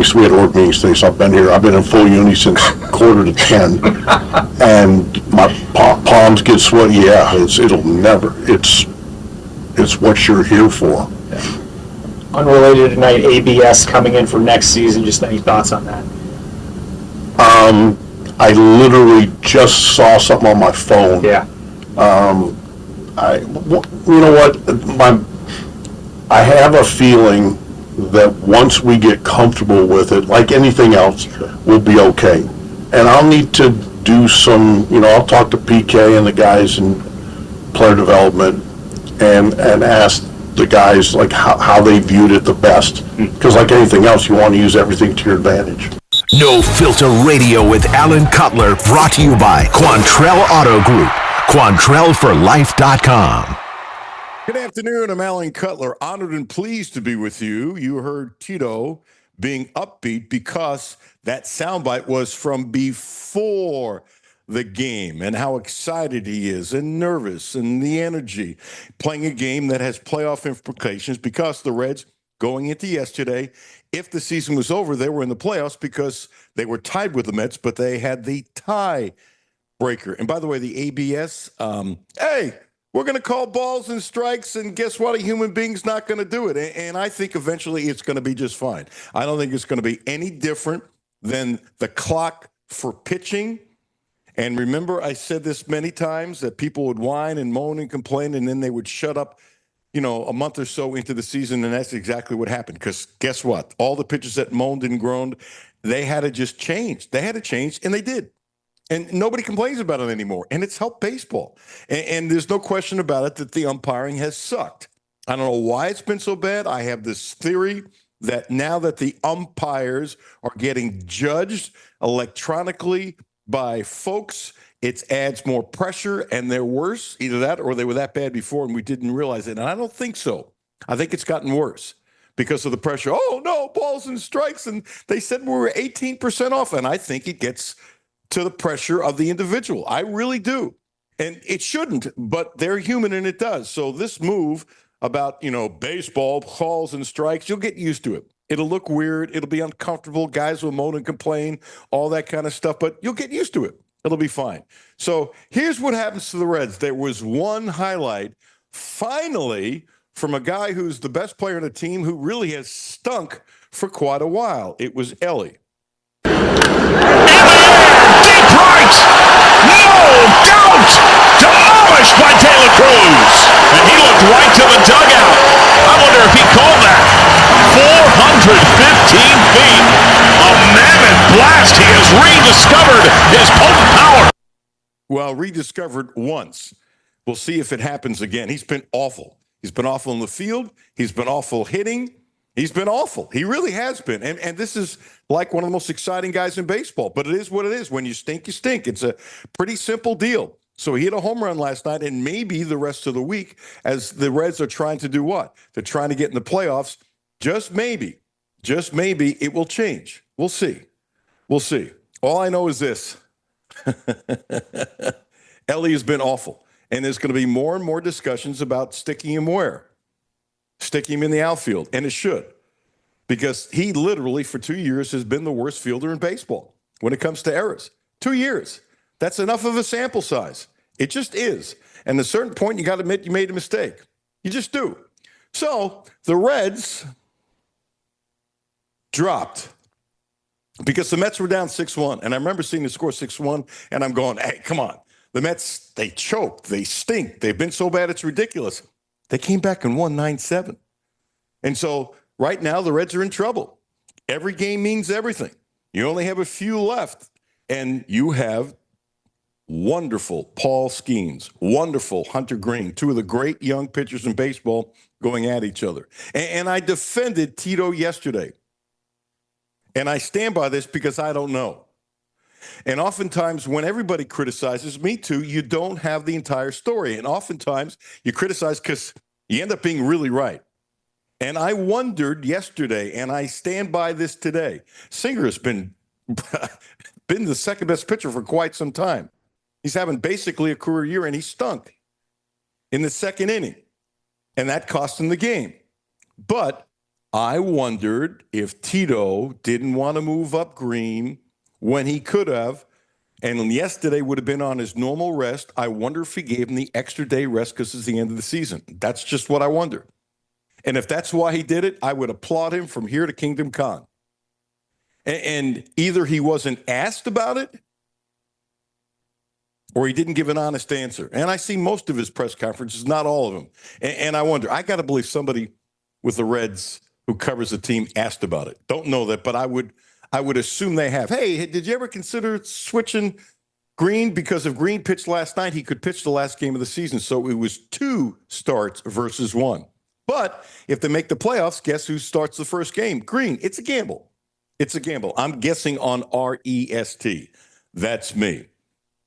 meetings. We had org meetings today, so I've been here. I've been in full uni since 9:45, and my palms get sweaty. Yeah, it's what you're here for. Unrelated tonight, ABS coming in for next season. Just any thoughts on that? I literally just saw something on my phone. Yeah. You know what? I have a feeling that once we get comfortable with it, like anything else, we'll be okay. And I'll need to do some, I'll talk to PK and the guys in player development and ask the guys like how they viewed it the best. Because like anything else, you want to use everything to your advantage. No Filter Radio with Alan Cutler, brought to you by Quantrell Auto Group. QuantrellForLife.com. Good afternoon. I'm Alan Cutler. Honored and pleased to be with you. You heard Tito being upbeat because that soundbite was from before the game and how excited he is and nervous and the energy. Playing a game that has playoff implications because the Reds, going into yesterday, if the season was over, they were in the playoffs because they were tied with the Mets, but they had the tie breaker. And by the way, the ABS, hey, we're going to call balls and strikes, and guess what? A human being's not going to do it. And I think eventually it's going to be just fine. I don't think it's going to be any different than the clock for pitching. And remember, I said this many times, that people would whine and moan and complain, and then they would shut up, a month or so into the season, and that's exactly what happened. Because guess what? All the pitchers that moaned and groaned, they had to just change. They had to change, and they did. And nobody complains about it anymore. And it's helped baseball. And there's no question about it that the umpiring has sucked. I don't know why it's been so bad. I have this theory that now that the umpires are getting judged electronically by folks, it adds more pressure and they're worse. Either that or they were that bad before and we didn't realize it. And I don't think so. I think it's gotten worse because of the pressure. Oh, no, balls and strikes. And they said we were 18% off. And I think it gets to the pressure of the individual. I really do. And it shouldn't, but they're human and it does. So this move about, baseball, calls and strikes, you'll get used to it. It'll look weird. It'll be uncomfortable. Guys will moan and complain, all that kind of stuff, but you'll get used to it. It'll be fine. So here's what happens to the Reds. There was one highlight, finally, from a guy who's the best player on the team who really has stunk for quite a while. It was Ellie. Deep right! No doubt! Demolished by Taylor Cruz! And he looked right to the dugout. I wonder if he called that. 415 feet. A mammoth blast. He has rediscovered his potent power. Well, rediscovered once. We'll see if it happens again. He's been awful. He's been awful in the field. He's been awful hitting. He's been awful. He really has been. And this is like one of the most exciting guys in baseball. But it is what it is. When you stink, you stink. It's a pretty simple deal. So he hit a home run last night, and maybe the rest of the week, as the Reds are trying to do what? They're trying to get in the playoffs. Just maybe it will change. We'll see. We'll see. All I know is this. Ellie has been awful. And there's going to be more and more discussions about sticking him where? Stick him in the outfield, and it should, because he literally for 2 years has been the worst fielder in baseball when it comes to errors. 2 years. That's enough of a sample size. It just is. And at a certain point, you got to admit you made a mistake. You just do. So the Reds dropped because the Mets were down 6-1. And I remember seeing the score 6-1, and I'm going, hey, come on. The Mets, they choked. They stink. They've been so bad, it's ridiculous. They came back and won 9-7. And so right now the Reds are in trouble. Every game means everything. You only have a few left. And you have wonderful Paul Skeens, wonderful Hunter Green, two of the great young pitchers in baseball going at each other. And I defended Tito yesterday. And I stand by this because I don't know. And oftentimes when everybody criticizes, me too, you don't have the entire story. And oftentimes you criticize because you end up being really right. And I wondered yesterday, and I stand by this today. Singer has been the second best pitcher for quite some time. He's having basically a career year, and he stunk in the second inning. And that cost him the game. But I wondered if Tito didn't want to move up Green when he could have, and yesterday would have been on his normal rest. I wonder if he gave him the extra day rest because it's the end of the season. That's just what I wonder. And if that's why he did it, I would applaud him from here to Kingdom Come. And either he wasn't asked about it or he didn't give an honest answer. And I see most of his press conferences, not all of them. And I wonder, I got to believe somebody with the Reds who covers the team asked about it. Don't know that, but I would assume they have. Hey, did you ever consider switching Green? Because if Green pitched last night, he could pitch the last game of the season. So it was 2 starts versus 1. But if they make the playoffs, guess who starts the first game? Green. It's a gamble. It's a gamble. I'm guessing on REST. That's me.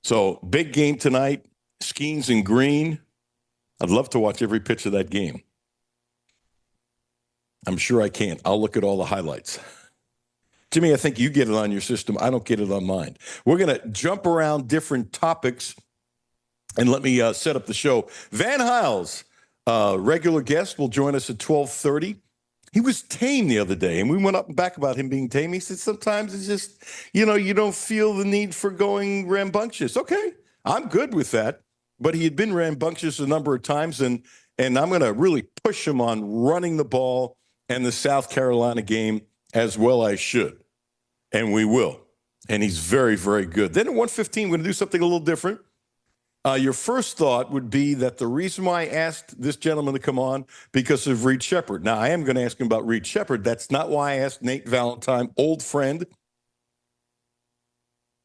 So big game tonight. Skeens and Green. I'd love to watch every pitch of that game. I'm sure I can't. I'll look at all the highlights. Jimmy, I think you get it on your system. I don't get it on mine. We're going to jump around different topics, and let me set up the show. Van Hiles, regular guest, will join us at 12:30. He was tame the other day, and we went up and back about him being tame. He said sometimes it's just, you don't feel the need for going rambunctious. Okay, I'm good with that. But he had been rambunctious a number of times, and I'm going to really push him on running the ball and the South Carolina game as well I should. And we will. And he's very, very good. Then at 1:15, we're going to do something a little different. Your first thought would be that the reason why I asked this gentleman to come on because of Reed Shepherd. Now, I am going to ask him about Reed Shepherd. That's not why I asked Nate Valentine, old friend.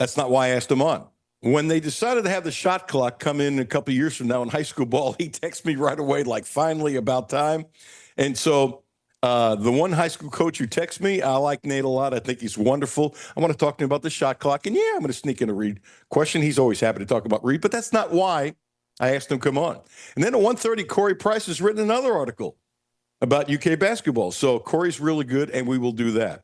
That's not why I asked him on. When they decided to have the shot clock come in a couple of years from now in high school ball, he texted me right away, like, finally, about time. And so the one high school coach who texts me, I like Nate a lot. I think he's wonderful. I want to talk to him about the shot clock. And, yeah, I'm going to sneak in a Reed question. He's always happy to talk about Reed, but that's not why I asked him to come on. And then at 1:30, Corey Price has written another article about UK basketball. So Corey's really good, and we will do that.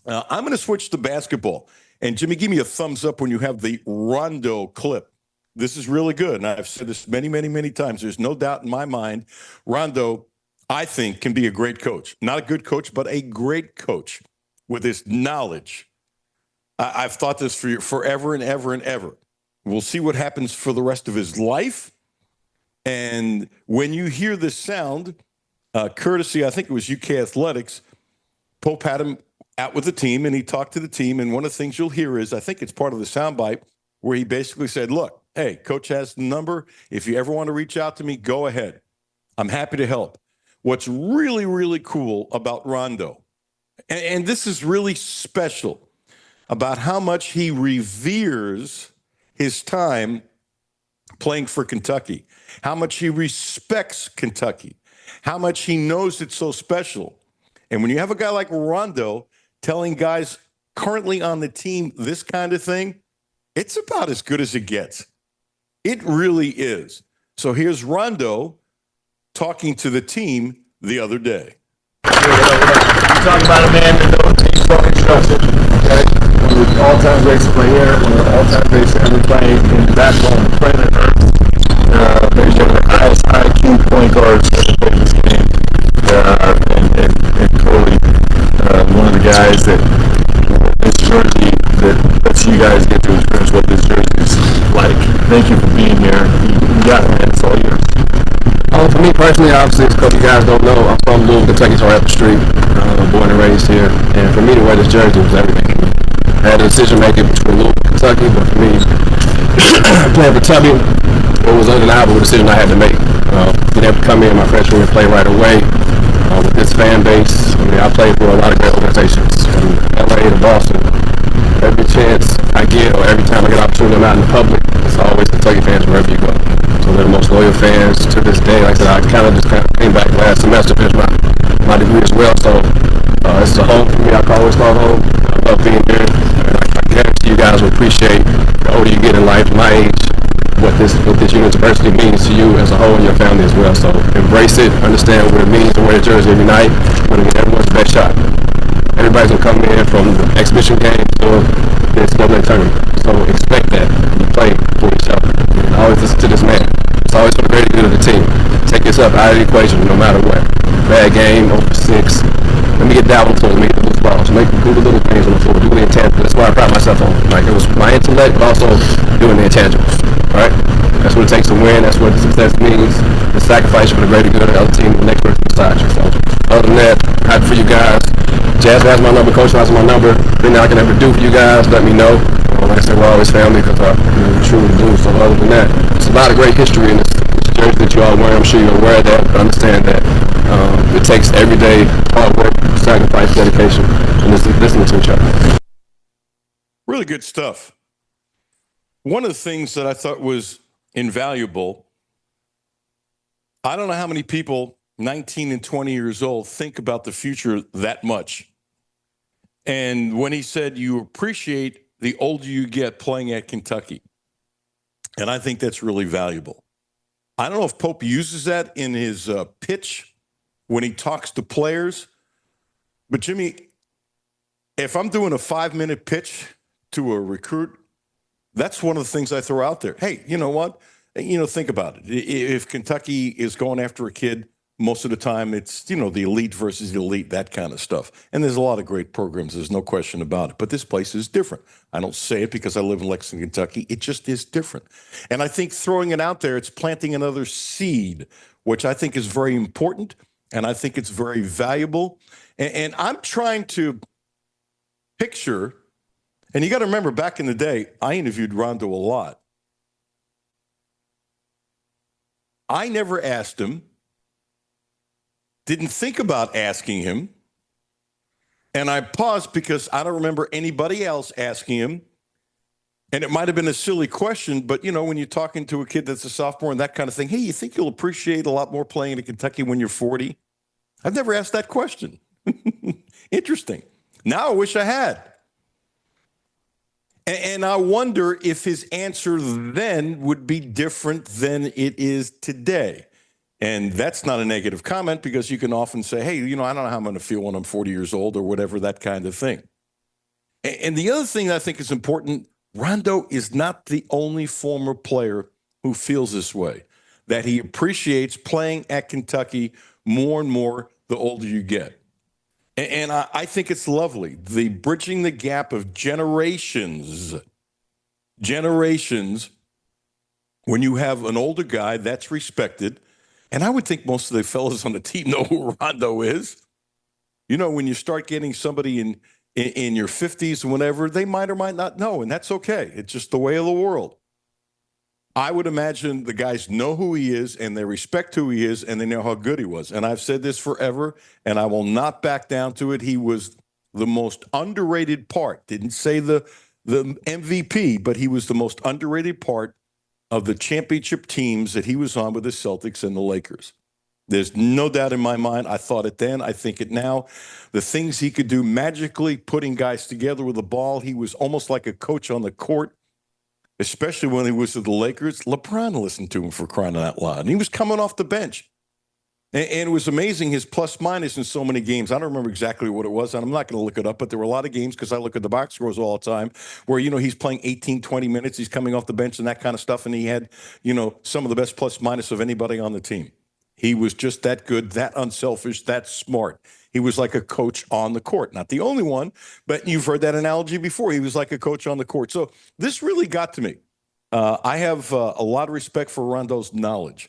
I'm going to switch to basketball. And, Jimmy, give me a thumbs up when you have the Rondo clip. This is really good. And I've said this many, many, many times. There's no doubt in my mind Rondo, I think, can be a great coach. Not a good coach, but a great coach with his knowledge. I've thought this for forever and ever and ever. We'll see what happens for the rest of his life. And when you hear this sound, courtesy, I think it was UK Athletics, Pope had him out with the team, and he talked to the team. And one of the things you'll hear is, I think it's part of the soundbite, where he basically said, look, hey, coach has the number. If you ever want to reach out to me, go ahead. I'm happy to help. What's really, really cool about Rondo, and this is really special, about how much he reveres his time playing for Kentucky, how much he respects Kentucky, how much he knows it's so special. And when you have a guy like Rondo telling guys currently on the team this kind of thing, it's about as good as it gets. It really is. So here's Rondo talking to the team the other day. You talk about a man that knows he's fucking trusted, okay? One of the all-time greats to play here, one of the all-time greats to ever play in basketball on the planet Earth. Maybe one of the highest IQ point guards ever played this game. And Coley, one of the guys that this jersey, that lets you guys get to experience what this jersey is like. Thank you for being here. You got it, man. It's all yours. For me personally, obviously, as you guys don't know, I'm from Louisville, Kentucky, so right up the street. Born and raised here. And for me to wear this jersey was everything. I had a decision making between Louisville and Kentucky, but for me, playing for Tubby, it was undeniable decision I had to make. Being able to come in my freshman year and play right away with this fan base. I mean, I played for a lot of great organizations from LA to Boston. Every chance I get, or every time I get an opportunity, I'm out in the public, it's always Kentucky fans wherever you go. So they're the most loyal fans to this day. Like I said, I kind of came back last semester, finished my degree as well. So this is a home for me. I can always call home. I love being here. And I guarantee you guys will appreciate the older you get in life, my age, what this university means to you as a whole and your family as well. So embrace it, understand what it means to wear a jersey every night. We're going to get everyone's best shot. Everybody's going to come in from the exhibition game to the NCAA tournament. So expect that when you play for yourself. And always listen to this man. It's always for the greater good of the team. Take yourself out of the equation no matter what. Bad game, 0 for 6, let me get down on the floor, let me get the loose balls, do the little things on the floor, do the intangibles. That's what I pride myself on. Like, it was my intellect, but also doing the intangibles, right? That's what it takes to win. That's what the success means. The sacrifice for the greater good of the other team, the next person beside you. So, other than that, happy for you guys. Jazz has my number, Coach has my number. Anything I can ever do for you guys, let me know. Like I said, we're always family because we truly do. So other than that, there's a lot of great history in this jersey that you all wear. I'm sure you're aware of that, but understand that it takes everyday hard work, sacrifice, dedication, and listening to each other. Really good stuff. One of the things that I thought was invaluable, I don't know how many people 19 and 20 years old think about the future that much. And when he said you appreciate the older you get playing at Kentucky, and I think that's really valuable. I don't know if Pope uses that in his pitch when he talks to players, but Jimmy, if I'm doing a 5-minute pitch to a recruit, that's one of the things I throw out there. Hey, you know what? Think about it. If Kentucky is going after a kid, most of the time it's, the elite versus the elite, that kind of stuff. And there's a lot of great programs. There's no question about it. But this place is different. I don't say it because I live in Lexington, Kentucky. It just is different. And I think throwing it out there, it's planting another seed, which I think is very important. And I think it's very valuable. And I'm trying to picture, and you got to remember, back in the day, I interviewed Rondo a lot. I never asked him, didn't think about asking him, and I paused because I don't remember anybody else asking him, and it might have been a silly question, but, when you're talking to a kid that's a sophomore and that kind of thing, hey, you think you'll appreciate a lot more playing in Kentucky when you're 40? I've never asked that question. Interesting. Now I wish I had. And I wonder if his answer then would be different than it is today. And that's not a negative comment because you can often say, hey, I don't know how I'm going to feel when I'm 40 years old or whatever, that kind of thing. And the other thing I think is important, Rondo is not the only former player who feels this way, that he appreciates playing at Kentucky more and more the older you get. And I think it's lovely. The bridging the gap of generations, when you have an older guy that's respected. And I would think most of the fellas on the team know who Rondo is. When you start getting somebody in your 50s and whatever, they might or might not know, and that's okay. It's just the way of the world. I would imagine the guys know who he is, and they respect who he is, and they know how good he was. And I've said this forever, and I will not back down to it. He was the most underrated part. Didn't say the MVP, but he was the most underrated part of the championship teams that he was on with the Celtics and the Lakers. There's no doubt in my mind. I thought it then. I think it now. The things he could do magically, putting guys together with the ball. He was almost like a coach on the court, especially when he was with the Lakers. LeBron listened to him, for crying out loud. And he was coming off the bench. And it was amazing, his plus-minus in so many games. I don't remember exactly what it was, and I'm not going to look it up, but there were a lot of games, because I look at the box scores all the time, where, he's playing 18, 20 minutes, he's coming off the bench and that kind of stuff, and he had, some of the best plus-minus of anybody on the team. He was just that good, that unselfish, that smart. He was like a coach on the court. Not the only one, but you've heard that analogy before. He was like a coach on the court. So this really got to me. I have a lot of respect for Rondo's knowledge.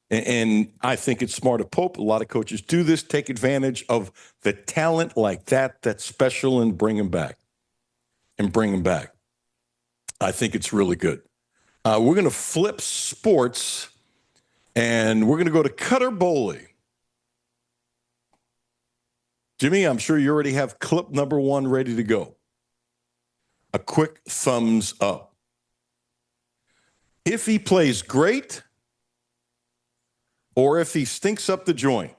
And I think it's smart of Pope. A lot of coaches do this, take advantage of the talent like that, that's special, and bring him back. I think it's really good. We're going to flip sports, and we're going to go to Cutter Bowley. Jimmy, I'm sure you already have clip number 1 ready to go. A quick thumbs up. If he plays great, or if he stinks up the joint.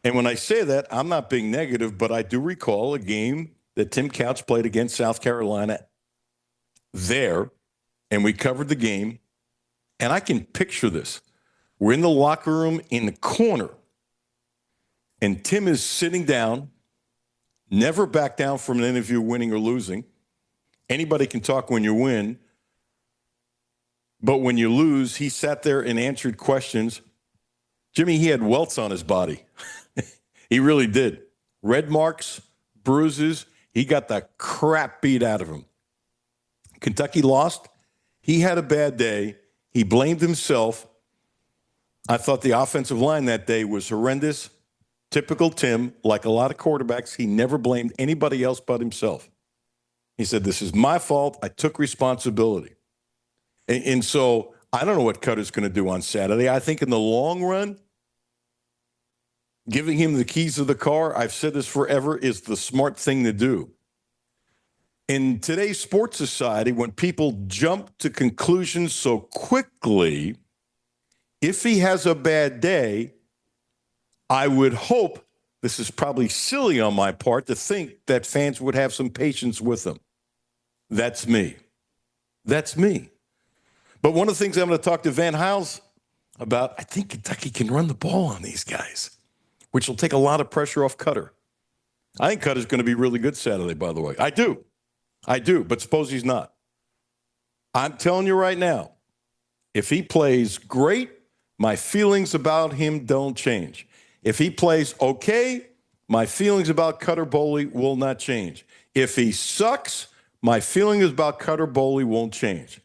And when I say that, I'm not being negative, but I do recall a game that Tim Couch played against South Carolina there, and we covered the game, and I can picture this. We're in the locker room in the corner, and Tim is sitting down, never back down from an interview, winning or losing. Anybody can talk when you win. But when you lose, he sat there and answered questions. Jimmy, he had welts on his body. He really did. Red marks, bruises. He got the crap beat out of him. Kentucky lost. He had a bad day. He blamed himself. I thought the offensive line that day was horrendous. Typical Tim, like a lot of quarterbacks, he never blamed anybody else but himself. He said, this is my fault. I took responsibility. And so I don't know what Cutler's going to do on Saturday. I think in the long run, giving him the keys of the car, I've said this forever, is the smart thing to do. In today's sports society, when people jump to conclusions so quickly, if he has a bad day, I would hope, this is probably silly on my part, to think that fans would have some patience with him. That's me. That's me. But one of the things I'm going to talk to Van Hiles about, I think Kentucky can run the ball on these guys, which will take a lot of pressure off Cutler. I think Cutler's going to be really good Saturday, by the way. I do, but suppose he's not. I'm telling you right now, if he plays great, my feelings about him don't change. If he plays okay, my feelings about Cutter Boley will not change. If he sucks, my feelings about Cutter Boley won't change.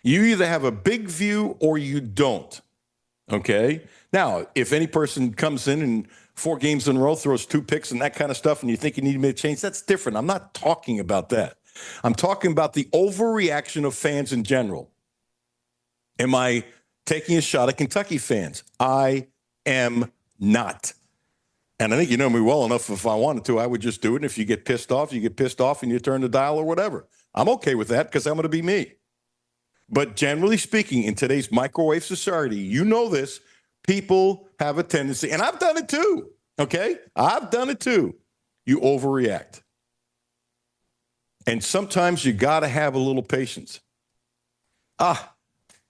You either have a big view or you don't, okay? Now, if any person comes in and 4 games in a row throws 2 picks and that kind of stuff and you think you need to make a change, that's different. I'm not talking about that. I'm talking about the overreaction of fans in general. Am I taking a shot at Kentucky fans? I am not. And I think you know me well enough. If I wanted to, I would just do it. And if you get pissed off, you get pissed off and you turn the dial or whatever. I'm okay with that because I'm going to be me. But generally speaking, in today's microwave society, you know this, people have a tendency, and I've done it too, okay? I've done it too. You overreact. And sometimes you got to have a little patience. I'm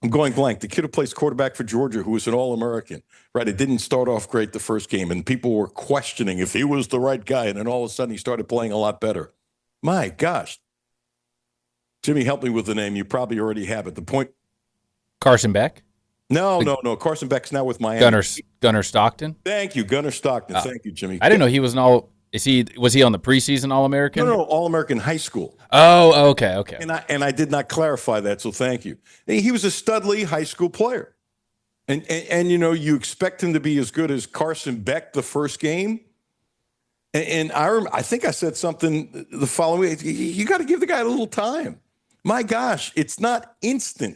going blank. The kid who plays quarterback for Georgia, who was an All-American, right? It didn't start off great the first game, and people were questioning if he was the right guy, and then all of a sudden he started playing a lot better. My gosh. Jimmy, help me with the name. You probably already have it. The point. Carson Beck? No. Carson Beck's now with Miami. Gunnar Stockton? Thank you, Gunnar Stockton. Thank you, Jimmy. I didn't know he was an all. Was he on the preseason All-American? No, All-American high school. Oh, okay. And I did not clarify that, so thank you. He was a Studley high school player. And you know, you expect him to be as good as Carson Beck the first game. And I think I said something the following week. You got to give the guy a little time. My gosh, it's not instant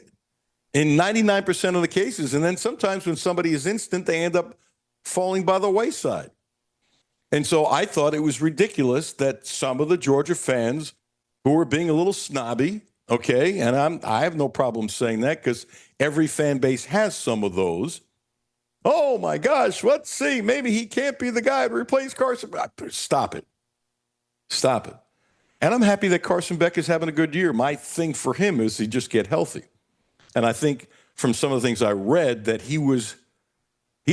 in 99% of the cases. And then sometimes when somebody is instant, they end up falling by the wayside. And so I thought it was ridiculous that some of the Georgia fans who were being a little snobby, okay, and I have no problem saying that because every fan base has some of those. Oh, my gosh, let's see. Maybe he can't be the guy to replace Carson. Stop it. And I'm happy that Carson Beck is having a good year. My thing for him is he just get healthy. And I think from some of the things I read that he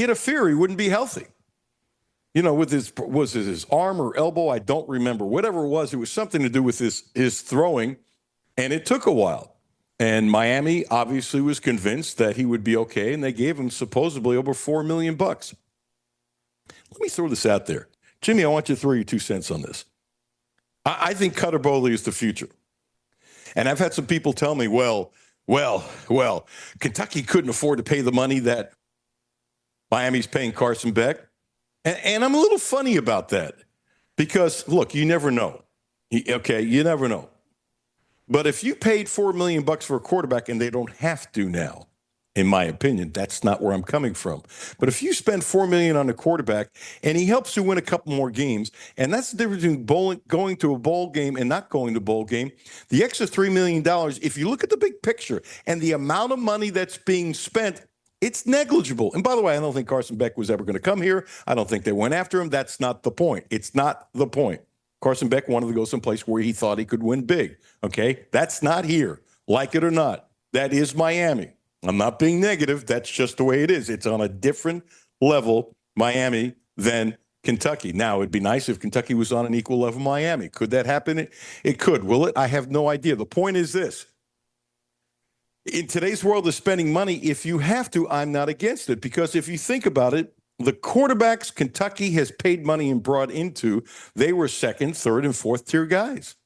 had a fear he wouldn't be healthy. You know, with his arm or elbow, I don't remember. Whatever it was something to do with his throwing, and it took a while. And Miami obviously was convinced that he would be okay, and they gave him supposedly over $4 million. Let me throw this out there. Jimmy, I want you to throw your 2 cents on this. I think Cutter Boley is the future. And I've had some people tell me, well, Kentucky couldn't afford to pay the money that Miami's paying Carson Beck. And I'm a little funny about that because, look, you never know. You never know. But if you paid $4 million for a quarterback and they don't have to now, in my opinion, that's not where I'm coming from. But if you spend $4 million on a quarterback and he helps you win a couple more games, and that's the difference between going to a bowl game and not going to a bowl game, the extra $3 million, if you look at the big picture and the amount of money that's being spent, it's negligible. And by the way, I don't think Carson Beck was ever going to come here. I don't think they went after him. That's not the point. It's not the point. Carson Beck wanted to go someplace where he thought he could win big. Okay? That's not here. Like it or not. That is Miami. I'm not being negative. That's just the way it is. It's on a different level, Miami, than Kentucky. Now, it'd be nice if Kentucky was on an equal level Miami. Could that happen? It could. Will it? I have no idea. The point is this. In today's world of spending money, if you have to, I'm not against it. Because if you think about it, the quarterbacks Kentucky has paid money and brought into, they were second, third, and fourth tier guys.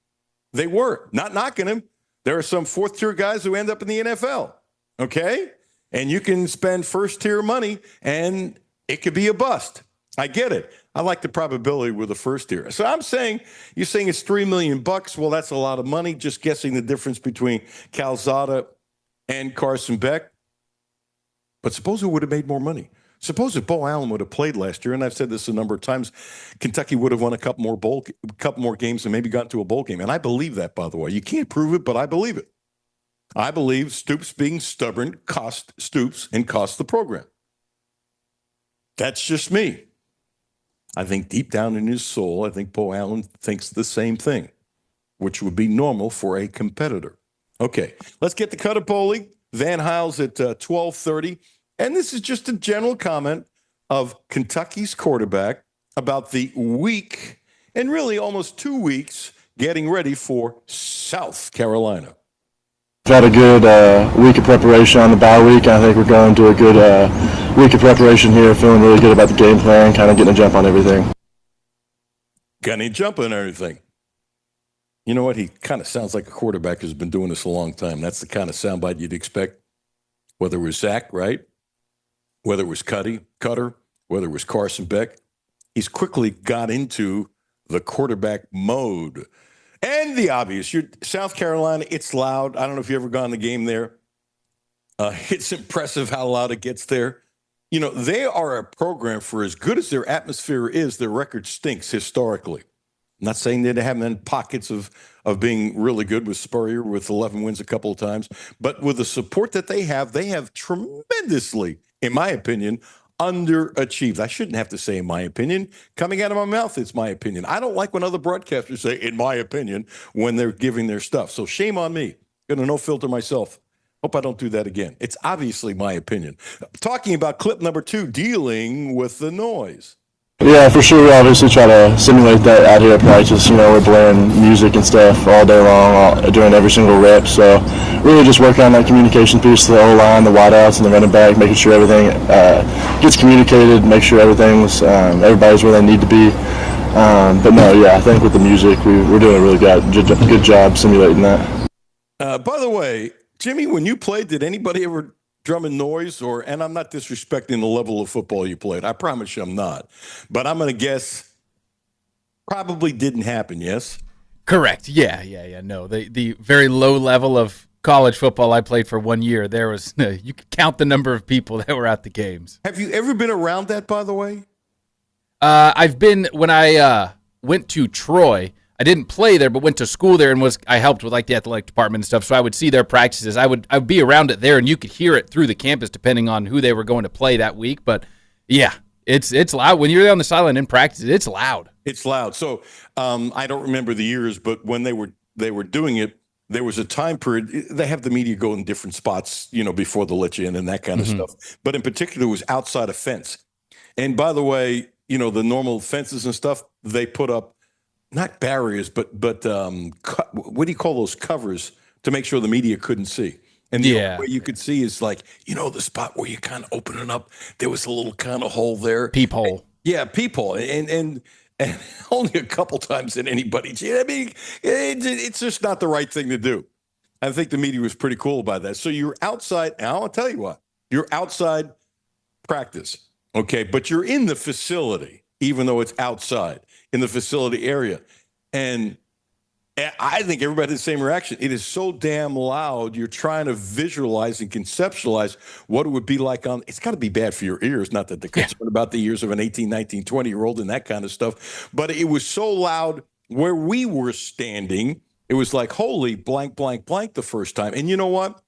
They were. Not knocking them. There are some fourth tier guys who end up in the NFL. Okay? And you can spend first tier money and it could be a bust. I get it. I like the probability with the first tier. So I'm saying, you're saying it's $3 million. Well, that's a lot of money. Just guessing the difference between Calzada and Carson Beck. But suppose it would have made more money. Suppose if Bo Allen would have played last year, and I've said this a number of times, Kentucky would have won a couple more games and maybe gotten to a bowl game. And I believe that, by the way. You can't prove it, but I believe it. I believe Stoops being stubborn cost Stoops and cost the program. That's just me. I think deep down in his soul, I think Bo Allen thinks the same thing, which would be normal for a competitor. Okay, let's get the Cutter polling. Van Hiles at 12:30. And this is just a general comment of Kentucky's quarterback about the week and really almost 2 weeks getting ready for South Carolina. We've had a good week of preparation on the bye week. I think we're going to a good week of preparation here, feeling really good about the game plan, kind of getting a jump on everything. Getting a jump on everything. You know what? He kind of sounds like a quarterback who's been doing this a long time. That's the kind of soundbite you'd expect, whether it was Zach, right? Whether it was Cutter, whether it was Carson Beck. He's quickly got into the quarterback mode. And the obvious, you're South Carolina, it's loud. I don't know if you've ever gone to the game there. It's impressive how loud it gets there. You know, they are a program, for as good as their atmosphere is, their record stinks historically. I'm not saying they haven't had pockets of being really good with Spurrier with 11 wins a couple of times, but with the support that they have tremendously, in my opinion, underachieved. I shouldn't have to say in my opinion. Coming out of my mouth, it's my opinion. I don't like when other broadcasters say, in my opinion, when they're giving their stuff. So shame on me. Gonna no filter myself. Hope I don't do that again. It's obviously my opinion. Talking about clip number 2, dealing with the noise. Yeah, for sure. We obviously try to simulate that out here at practice. You know, we're blaring music and stuff all day long, during every single rep. So really just work on that communication piece, the O-line, the wideouts, and the running back, making sure everything gets communicated, make sure everybody's where they need to be. But no, yeah, I think with the music, we're doing a really good job simulating that. By the way, Jimmy, when you played, did anybody ever drumming noise? And I'm not disrespecting the level of football you played. I promise you I'm not. But I'm going to guess probably didn't happen, yes? Correct. Yeah. No, the very low level of college football I played for 1 year, there was you could count the number of people that were at the games. Have you ever been around that, by the way? I've been, when I went to Troy, I didn't play there, but went to school there and I helped with like the athletic department and stuff. So I would see their practices. I would be around it there, and you could hear it through the campus depending on who they were going to play that week. But yeah, it's loud when you're on the sideline in practice. It's loud. It's loud. So I don't remember the years, but when they were doing it, there was a time period. They have the media go in different spots, before they let you in and that kind of stuff. But in particular, it was outside a fence. And by the way, the normal fences and stuff they put up. Not barriers, but what do you call those covers to make sure the media couldn't see? And the only way you could see is like, the spot where you kind of open it up. There was a little kind of hole there. Peephole. Yeah, peephole. And only a couple times did anybody. I mean, it's just not the right thing to do. I think the media was pretty cool about that. So you're outside. And I'll tell you what, you're outside practice, okay? But you're in the facility, even though it's outside. In the facility area. And I think everybody had the same reaction. It is so damn loud. You're trying to visualize and conceptualize what it would be like it's got to be bad for your ears. Not that they're concerned about the ears of an 18, 19, 20-year-old and that kind of stuff. But it was so loud where we were standing. It was like, holy blank, blank, blank the first time. And you know what?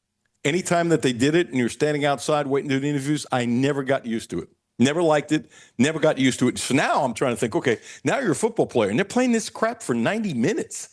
Anytime that they did it and you're standing outside waiting to do the interviews, I never got used to it. Never liked it, never got used to it. So now I'm trying to think, okay, now you're a football player, and they're playing this crap for 90 minutes.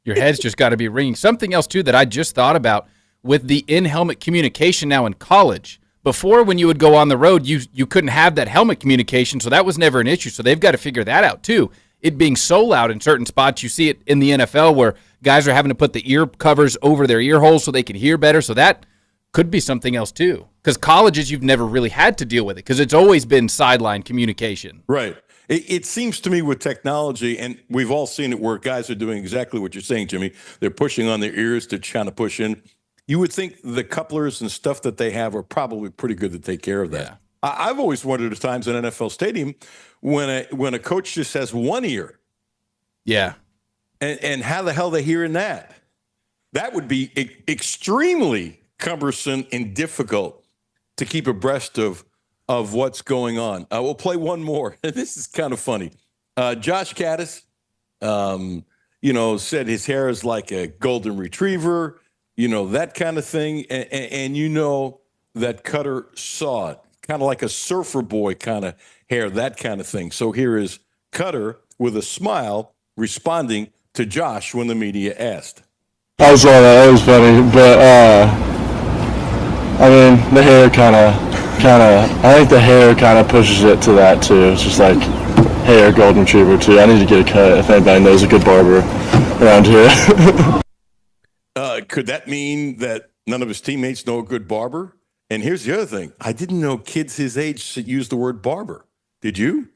Your head's just got to be ringing. Something else, too, that I just thought about with the in-helmet communication now in college. Before, when you would go on the road, you couldn't have that helmet communication, so that was never an issue. So they've got to figure that out, too. It being so loud in certain spots, you see it in the NFL where guys are having to put the ear covers over their ear holes so they can hear better. So that could be something else, too. Because colleges, you've never really had to deal with it because it's always been sideline communication. Right. It seems to me with technology, and we've all seen it where guys are doing exactly what you're saying, Jimmy. They're pushing on their ears to trying to push in. You would think the couplers and stuff that they have are probably pretty good to take care of that. Yeah. I've always wondered at times in an NFL stadium when a coach just has one ear. Yeah. And how the hell they hearing that? That would be extremely cumbersome and difficult to keep abreast of what's going on. We'll play one more. This is kind of funny. Josh Caddis, said his hair is like a golden retriever, that kind of thing. And that Cutler saw it, kind of like a surfer boy kind of hair, that kind of thing. So here is Cutler with a smile responding to Josh when the media asked. I saw that. That was funny, but the hair I think the hair kind of pushes it to that too. It's just like hair, golden retriever too. I need to get a cut if anybody knows a good barber around here. Could that mean that none of his teammates know a good barber? And here's the other thing. I didn't know kids his age use the word barber. Did you?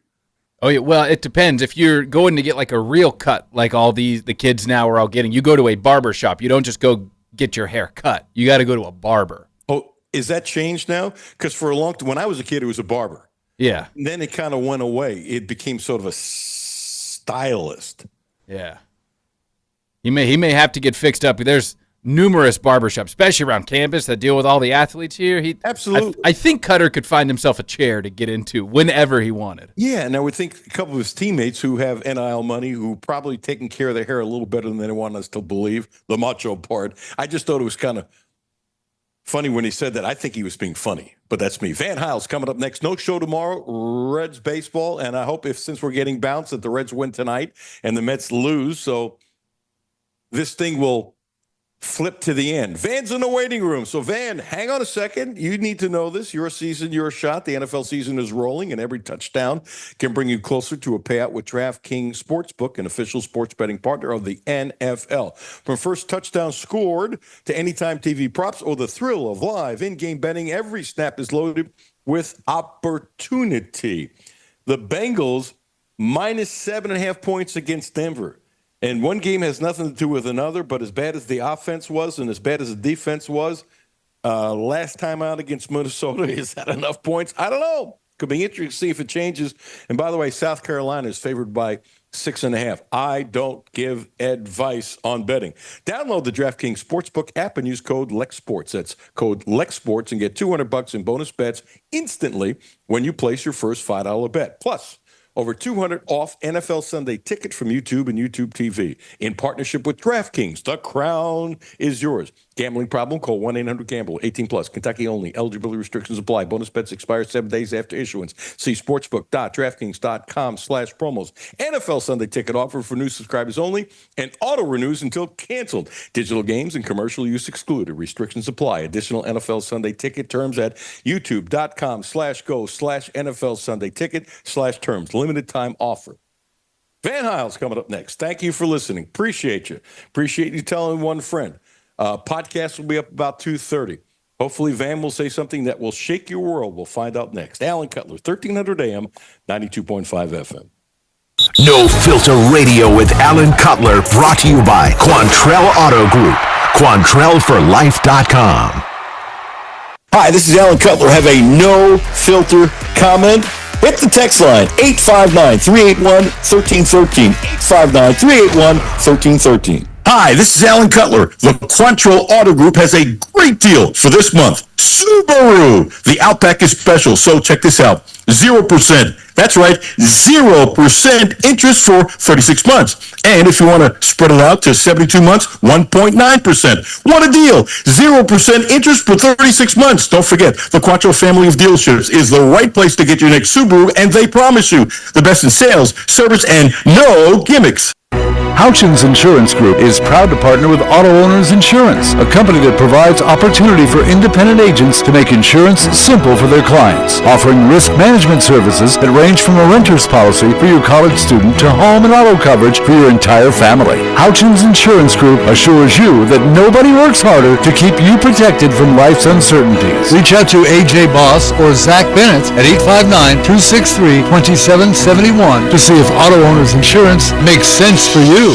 Oh, yeah. Well, it depends. If you're going to get like a real cut, like all the kids now are all getting, you go to a barber shop. You don't just go get your hair cut. You got to go to a barber. Oh, is that changed now? Because for a long time, when I was a kid, it was a barber. Yeah. And then it kind of went away. It became sort of a stylist. Yeah. He may have to get fixed up. There's numerous barbershops, especially around campus, that deal with all the athletes here. Absolutely. I think Cutler could find himself a chair to get into whenever he wanted. Yeah, and I would think a couple of his teammates who have NIL money, who probably taking care of their hair a little better than they want us to believe, the macho part. I just thought it was kind of funny when he said that. I think he was being funny, but that's me. Van Hiles coming up next. No show tomorrow. Reds baseball, and I hope since we're getting bounced that the Reds win tonight and the Mets lose, so this thing will flip to the end. Van's in the waiting room. So, Van, hang on a second. You need to know this. Your season, your shot. The NFL season is rolling, and every touchdown can bring you closer to a payout with DraftKings Sportsbook, an official sports betting partner of the NFL. From first touchdown scored to anytime TV props or the thrill of live in-game betting, every snap is loaded with opportunity. The Bengals minus 7.5 points against Denver. And one game has nothing to do with another, but as bad as the offense was and as bad as the defense was, last time out against Minnesota, is that enough points? I don't know. Could be interesting to see if it changes. And by the way, South Carolina is favored by 6.5. I don't give advice on betting. Download the DraftKings Sportsbook app and use code LEXSports. That's code LEXSports and get $200 in bonus bets instantly when you place your first $5 bet. Plus, over 200 off NFL Sunday Ticket from YouTube and YouTube TV. In partnership with DraftKings, the crown is yours. Gambling problem? Call 1-800-GAMBLE. 18 plus. Kentucky only. Eligibility restrictions apply. Bonus bets expire 7 days after issuance. See sportsbook.draftkings.com/promos. NFL Sunday Ticket offer for new subscribers only and auto renews until canceled. Digital games and commercial use excluded. Restrictions apply. Additional NFL Sunday Ticket terms at youtube.com/go/NFL Sunday Ticket/terms. Limited time offer. Van Hiles coming up next. Thank you for listening. Appreciate you. Appreciate you telling one friend. Podcast will be up about 2:30. Hopefully Van will say something that will shake your world. We'll find out next. Alan Cutler, 1300 AM, 92.5 FM. No Filter Radio with Alan Cutler, brought to you by Quantrell Auto Group. QuantrellForLife.com. Hi, this is Alan Cutler. Have a no filter comment? Hit the text line, 859-381-1313. 859-381-1313. Hi, this is Alan Cutler. The Quantrell Auto Group has a great deal for this month. Subaru. The Outback is special, so check this out. 0%. That's right, 0% interest for 36 months. And if you want to spread it out to 72 months, 1.9%. What a deal. 0% interest for 36 months. Don't forget, the Quantrell family of dealerships is the right place to get your next Subaru, and they promise you the best in sales, service, and no gimmicks. Houchins Insurance Group is proud to partner with Auto Owners Insurance, a company that provides opportunity for independent agents to make insurance simple for their clients, offering risk management services that range from a renter's policy for your college student to home and auto coverage for your entire family. Houchins Insurance Group assures you that nobody works harder to keep you protected from life's uncertainties. Reach out to AJ Boss or Zach Bennett at 859-263-2771 to see if Auto Owners Insurance makes sense for you.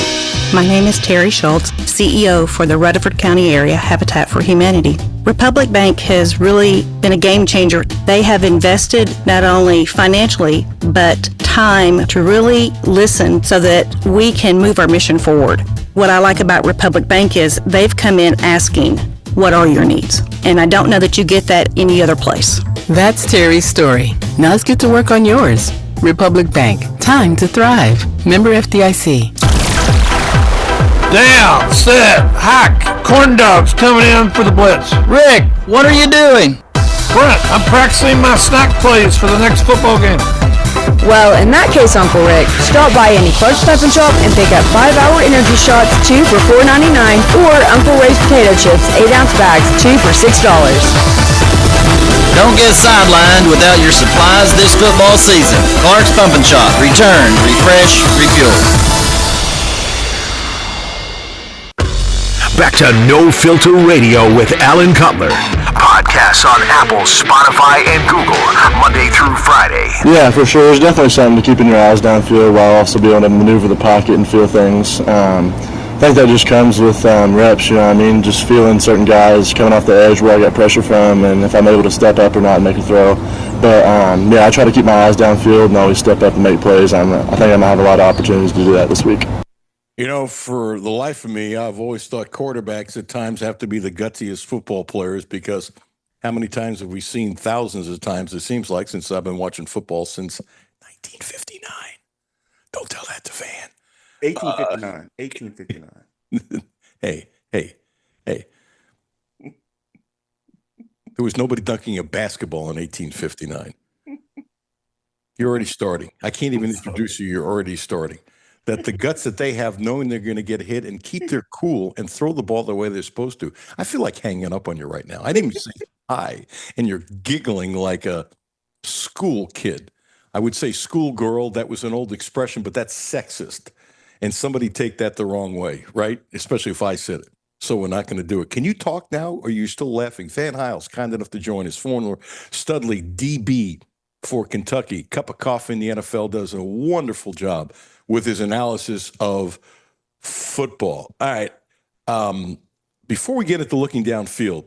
My name is Terry Schultz, CEO for the Rutherford County Area Habitat for Humanity. Republic Bank has really been a game changer. They have invested not only financially, but time to really listen so that we can move our mission forward. What I like about Republic Bank is they've come in asking, what are your needs? And I don't know that you get that any other place. That's Terry's story. Now let's get to work on yours. Republic Bank. Time to thrive. Member FDIC. Down, set, hack, corn dogs coming in for the blitz. Rick, what are you doing? Brent, I'm practicing my snack plays for the next football game. Well, in that case, Uncle Rick, stop by any Clutch Stop and Shop and pick up 5-hour energy shots, 2 for $4.99, or Uncle Ray's potato chips, 8-ounce bags, 2 for $6. Don't get sidelined without your supplies this football season. Clark's Pump and Shop. Return, refresh, refuel. Back to No Filter Radio with Alan Cutler. Podcasts on Apple, Spotify, and Google, Monday through Friday. Yeah, for sure. There's definitely something to keeping your eyes downfield while also being able to maneuver the pocket and feel things. I think that just comes with reps, you know what I mean? Just feeling certain guys coming off the edge where I get pressure from and if I'm able to step up or not and make a throw. But, yeah, I try to keep my eyes downfield and always step up and make plays. I think I'm going to have a lot of opportunities to do that this week. You know, for the life of me, I've always thought quarterbacks at times have to be the gutsiest football players because how many times have we seen thousands of times, it seems like, since I've been watching football since 1959. Don't tell that to Van. 1859. Hey. There was nobody dunking a basketball in 1859. You're already starting. I can't even introduce you. You're already starting. That the guts that they have knowing they're going to get hit and keep their cool and throw the ball the way they're supposed to. I feel like hanging up on you right now. I didn't even say hi, and you're giggling like a school kid. I would say schoolgirl. That was an old expression, but that's sexist. And somebody take that the wrong way, right? Especially if I said it. So we're not going to do it. Can you talk now, or are you still laughing? Van Hiles, kind enough to join us. Former Studley DB for Kentucky. Cup of coffee in the NFL, does a wonderful job with his analysis of football. All right. Before we get into looking downfield,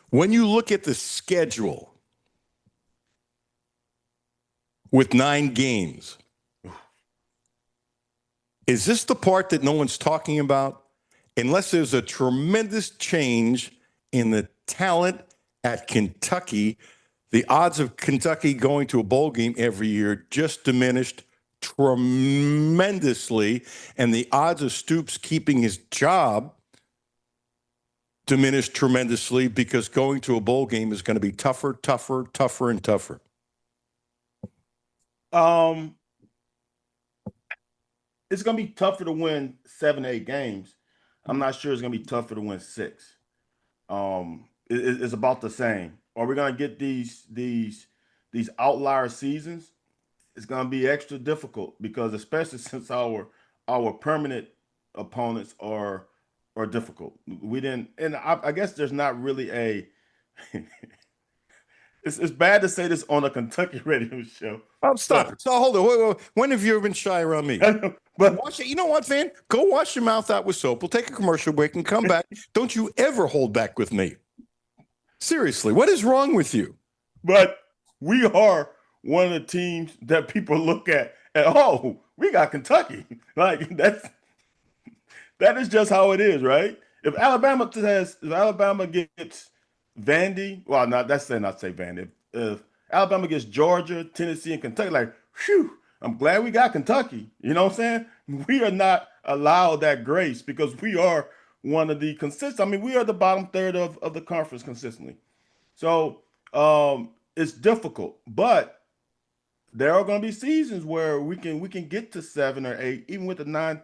when you look at the schedule with 9 games, is this the part that no one's talking about? Unless there's a tremendous change in the talent at Kentucky, the odds of Kentucky going to a bowl game every year just diminished tremendously, and the odds of Stoops keeping his job diminished tremendously because going to a bowl game is going to be tougher, and tougher. It's going to be tougher to win 7, 8 games. I'm not sure it's going to be tougher to win 6. It's about the same. Are we going to get these outlier seasons? It's going to be extra difficult because especially since our permanent opponents are difficult. We didn't, and I guess there's not really a. It's bad to say this on a Kentucky radio show. Oh, stop it. So hold on. Wait. When have you ever been shy around me? But wash it. You know what, Van? Go wash your mouth out with soap. We'll take a commercial break and come back. Don't you ever hold back with me. Seriously, what is wrong with you? But we are one of the teams that people look at and, oh, we got Kentucky. Like that is just how it is, right? If Alabama gets Vandy, well, not say Vandy. If Alabama gets Georgia, Tennessee, and Kentucky, like, phew, I'm glad we got Kentucky. You know what I'm saying? We are not allowed that grace because we are one of the consistent. I mean, we are the bottom third of the conference consistently. So it's difficult, but there are going to be seasons where we can get to 7 or 8, even with the 9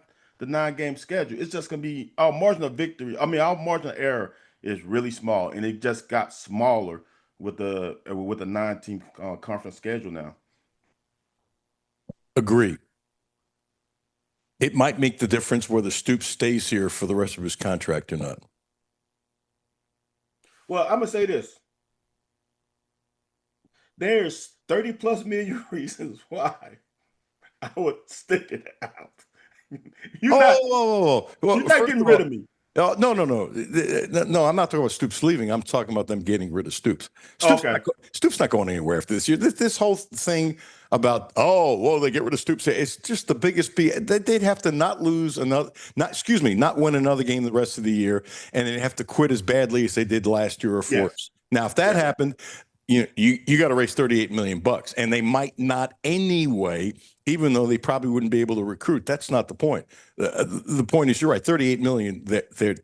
game schedule. It's just going to be our margin of victory. I mean, our margin of error is really small, and it just got smaller with the 9-team conference schedule now. Agree. It might make the difference whether Stoops stays here for the rest of his contract or not. Well, I'm gonna say this: there's 30 plus million reasons why I would stick it out. You're Well, not first getting of rid all, of me. No. No, I'm not talking about Stoops leaving. I'm talking about them getting rid of Stoops. Okay. Stoops not going anywhere after this year. This whole thing about, they get rid of Stoops. It's just the biggest they'd have to not win another game the rest of the year, and they'd have to quit as badly as they did last year or for us. Now, if that happened, you got to raise $38 million, and they might not anyway, even though they probably wouldn't be able to recruit. That's not the point. The point is, you're right. $38 million.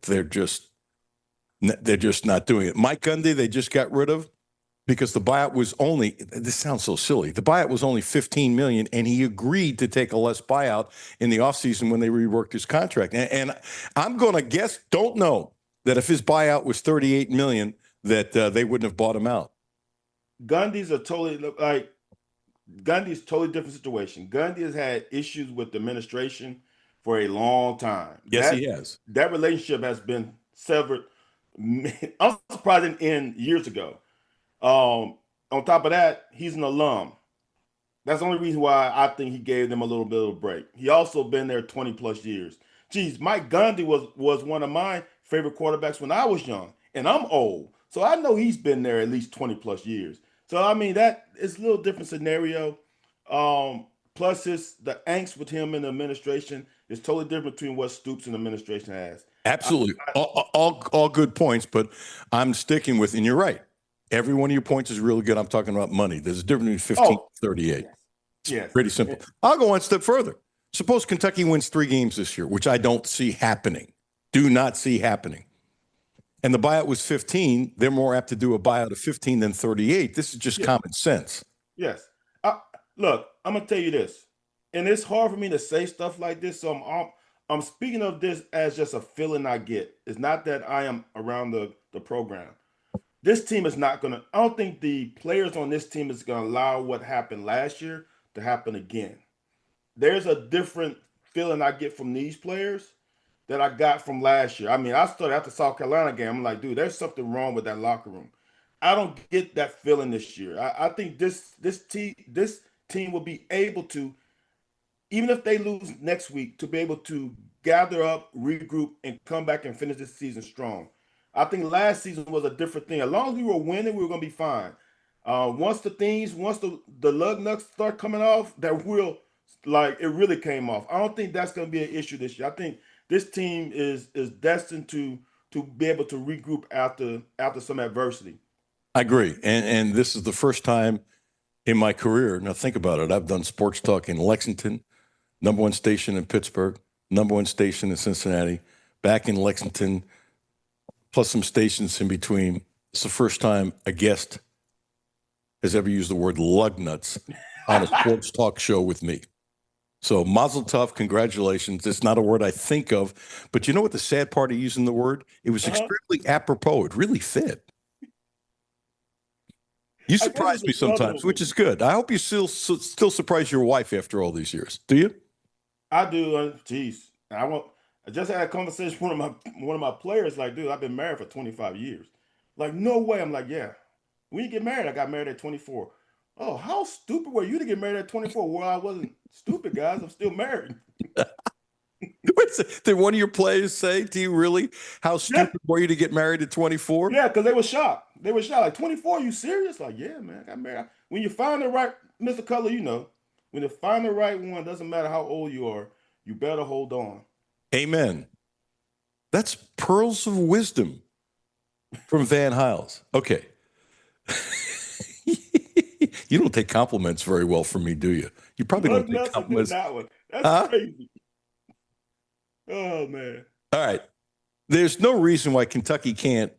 They're just not doing it. Mike Gundy, they just got rid of because the buyout was only. This sounds so silly. The buyout was only $15 million, and he agreed to take a less buyout in the offseason when they reworked his contract. And I'm going to guess, don't know, that if his buyout was $38 million, that they wouldn't have bought him out. Gundy's totally different situation. Gundy has had issues with the administration for a long time. Yes, he has. That relationship has been severed. I'm surprised it didn't end years ago. On top of that, he's an alum. That's the only reason why I think he gave them a little bit of a break. He also been there 20 plus years. Geez, Mike Gundy was one of my favorite quarterbacks when I was young, and I'm old. So I know he's been there at least 20 plus years. So I mean, that is a little different scenario. Plus the angst with him in the administration is totally different between what Stoops and the administration has. Absolutely. All good points, but I'm sticking with, and you're right. Every one of your points is really good. I'm talking about money. There's a difference between 15 and 38. Yes. Pretty simple. I'll go one step further. Suppose Kentucky wins 3 games this year, which I don't see happening. Do not see happening. And the buyout was 15. They're more apt to do a buyout of 15 than 38. This is just common sense. Yes. Look, I'm gonna tell you this, and it's hard for me to say stuff like this. So I'm speaking of this as just a feeling I get. It's not that I am around the program. This team is not gonna. I don't think the players on this team is gonna allow what happened last year to happen again. There's a different feeling I get from these players that I got from last year. I mean, I started after South Carolina game. I'm like, dude, there's something wrong with that locker room. I don't get that feeling this year. I think this team will be able to, even if they lose next week, to be able to gather up, regroup, and come back and finish this season strong. I think last season was a different thing. As long as we were winning, we were going to be fine. Once the lug nuts start coming off, it really came off. I don't think that's going to be an issue this year. I think this team is destined to be able to regroup after some adversity. I agree. And this is the first time in my career. Now think about it. I've done sports talk in Lexington, number 1 station in Pittsburgh, number 1 station in Cincinnati, back in Lexington, plus some stations in between. It's the first time a guest has ever used the word lug nuts on a sports talk show with me. So mazel tov, congratulations. It's not a word I think of, but you know what the sad part of using the word? It was extremely apropos. It really fit. You surprise me sometimes, which is good. I hope you still surprise your wife after all these years. Do you? I do. Geez, I just had a conversation with one of my players. Like, dude, I've been married for 25 years. Like, no way. I'm like, yeah. When you get married, I got married at 24. Oh, how stupid were you to get married at 24? Well, I wasn't stupid, guys. I'm still married. Did one of your players say to you, really, how stupid were you to get married at 24? Yeah, because they were shocked. They were shocked. Like, 24, you serious? Like, yeah, man, I got married. When you find the right, Mr. Cutler, when you find the right one, doesn't matter how old you are, you better hold on. Amen. That's pearls of wisdom from Van Hiles. Okay. You don't take compliments very well from me, do you? You probably don't take compliments. That one. That's crazy. Oh, man. All right. There's no reason why Kentucky can't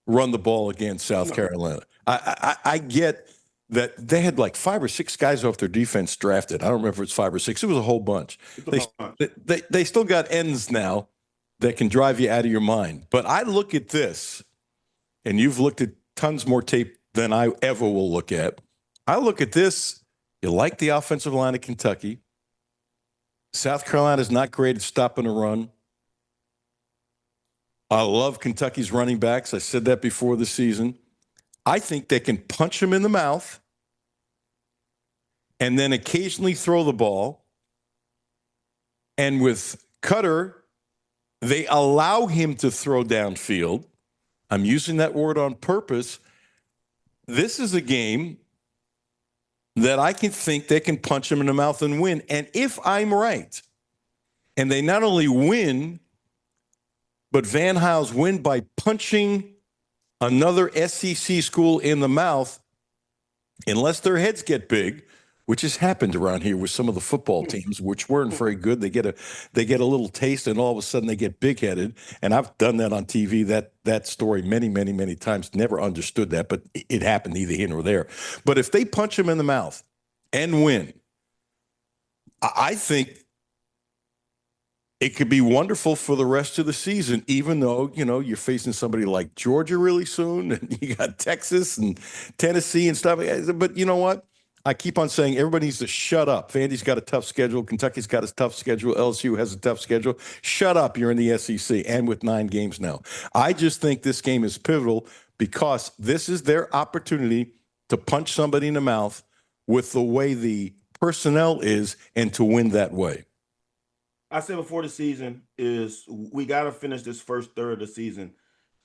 run the ball against South Carolina. I get that they had like 5 or 6 guys off their defense drafted. I don't remember if it's 5 or 6. It was a whole bunch. They still got ends now that can drive you out of your mind. But I look at this, and you've looked at tons more tape than I ever will look at. I look at this. You like the offensive line of Kentucky. South Carolina's not great at stopping a run. I love Kentucky's running backs. I said that before the season. I think they can punch him in the mouth and then occasionally throw the ball. And with Cutler, they allow him to throw downfield. I'm using that word on purpose. This is a game that I can think they can punch him in the mouth and win. And if I'm right, and they not only win, but Van Hiles win by punching another SEC school in the mouth, unless their heads get big, which has happened around here with some of the football teams, which weren't very good. They get a little taste, and all of a sudden they get big-headed. And I've done that on TV, that story many, many, many times. Never understood that, but it happened either here or there. But if they punch him in the mouth and win, I think it could be wonderful for the rest of the season, even though, you're facing somebody like Georgia really soon, and you got Texas and Tennessee and stuff. But you know what? I keep on saying everybody needs to shut up. Vandy's got a tough schedule. Kentucky's got a tough schedule. LSU has a tough schedule. Shut up. You're in the SEC, and with 9 games now. I just think this game is pivotal because this is their opportunity to punch somebody in the mouth with the way the personnel is and to win that way. I said before the season is we got to finish this first third of the season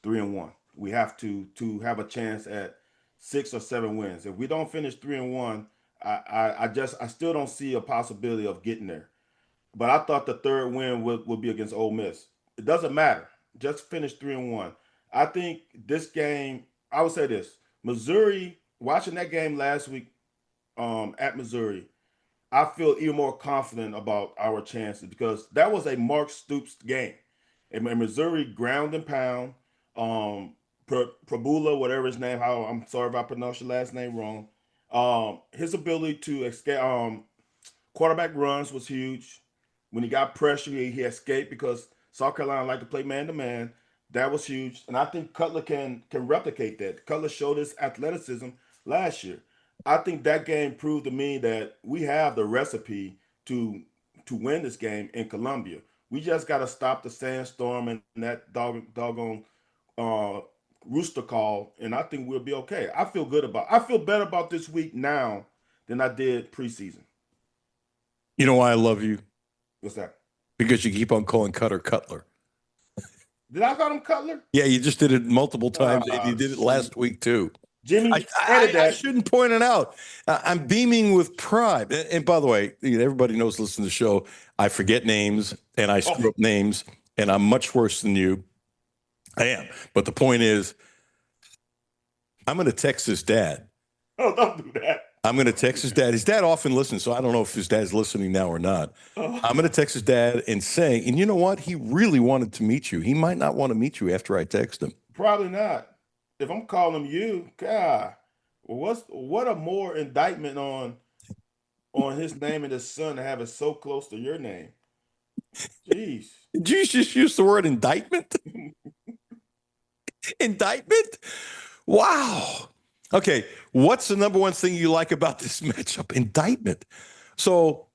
3-1. We have to have a chance at 6 or 7 wins. If we don't finish 3-1, I still don't see a possibility of getting there. But I thought the third win would be against Ole Miss. It doesn't matter. Just finish 3-1. I think this game, I would say this, Missouri, watching that game last week at Missouri, I feel even more confident about our chances because that was a Mark Stoops game. And Missouri ground and pound, Prabula, whatever his name, I'm sorry if I pronounced your last name wrong. His ability to escape quarterback runs was huge. When he got pressure, he escaped because South Carolina liked to play man-to-man. That was huge. And I think Cutler can replicate that. Cutler showed his athleticism last year. I think that game proved to me that we have the recipe to win this game in Columbia. We just got to stop the sandstorm and that doggone rooster call, and I think we'll be okay. I feel better about this week now than I did preseason. You know why I love you? What's that? Because you keep on calling Cutler. Did I call him Cutler? Yeah, you just did it multiple times, and you did it last week too. Jimmy, I shouldn't point it out. I'm beaming with pride. And by the way, everybody knows, listen to the show, I forget names, and I screw up names, and I'm much worse than you. I am. But the point is, I'm going to text his dad. Oh, don't do that. I'm going to text his dad. His dad often listens, so I don't know if his dad's listening now or not. I'm going to text his dad and say, and you know what? He really wanted to meet you. He might not want to meet you after I text him. Probably not. If I'm calling you, God, what a more indictment on his name and his son to have it so close to your name. Jeez. Did you just use the word indictment? Indictment? Wow. Okay, what's the number one thing you like about this matchup? Indictment. So,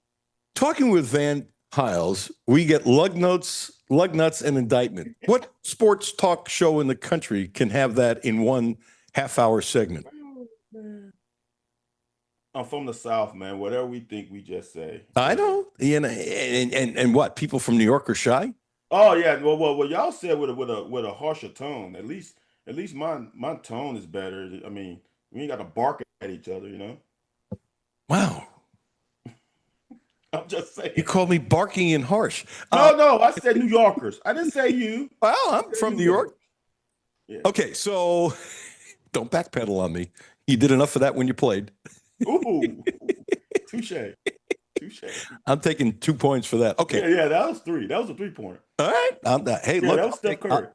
talking with Van Hiles, we get lug nuts, and indictment. What sports talk show in the country can have that in one half-hour segment? I'm from the South, man. Whatever we think, we just say. I know. And what? People from New York are shy? Oh yeah. Well, y'all said with a harsher tone. At least my tone is better. I mean, we ain't got to bark at each other, Wow. I'm just saying. You called me barking and harsh. No, I said New Yorkers. I didn't say you. Well, I'm from New York. Yeah. Okay, so don't backpedal on me. You did enough of that when you played. Ooh, touche. I'm taking 2 points for that. Okay. Yeah, that was 3. That was a 3-pointer. All right. Hey, look. That was Steph Curry.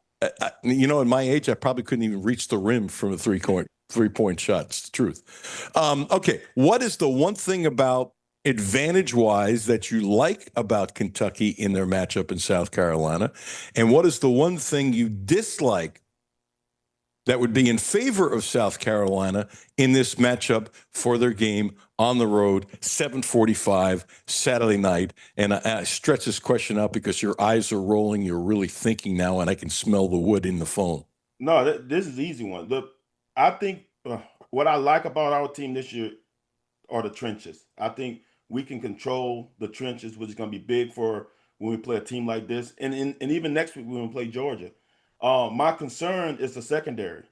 In my age, I probably couldn't even reach the rim from a 3-point 3-point shot. It's the truth. Okay, what is the one thing about advantage-wise that you like about Kentucky in their matchup in South Carolina? And what is the one thing you dislike that would be in favor of South Carolina in this matchup for their game on the road, 7:45 Saturday night? And I stretch this question out because your eyes are rolling. You're really thinking now, and I can smell the wood in the phone. No, this is an easy one. I think what I like about our team this year are the trenches. I think we can control the trenches, which is going to be big for when we play a team like this, and even next week when we play Georgia. My concern is the secondary.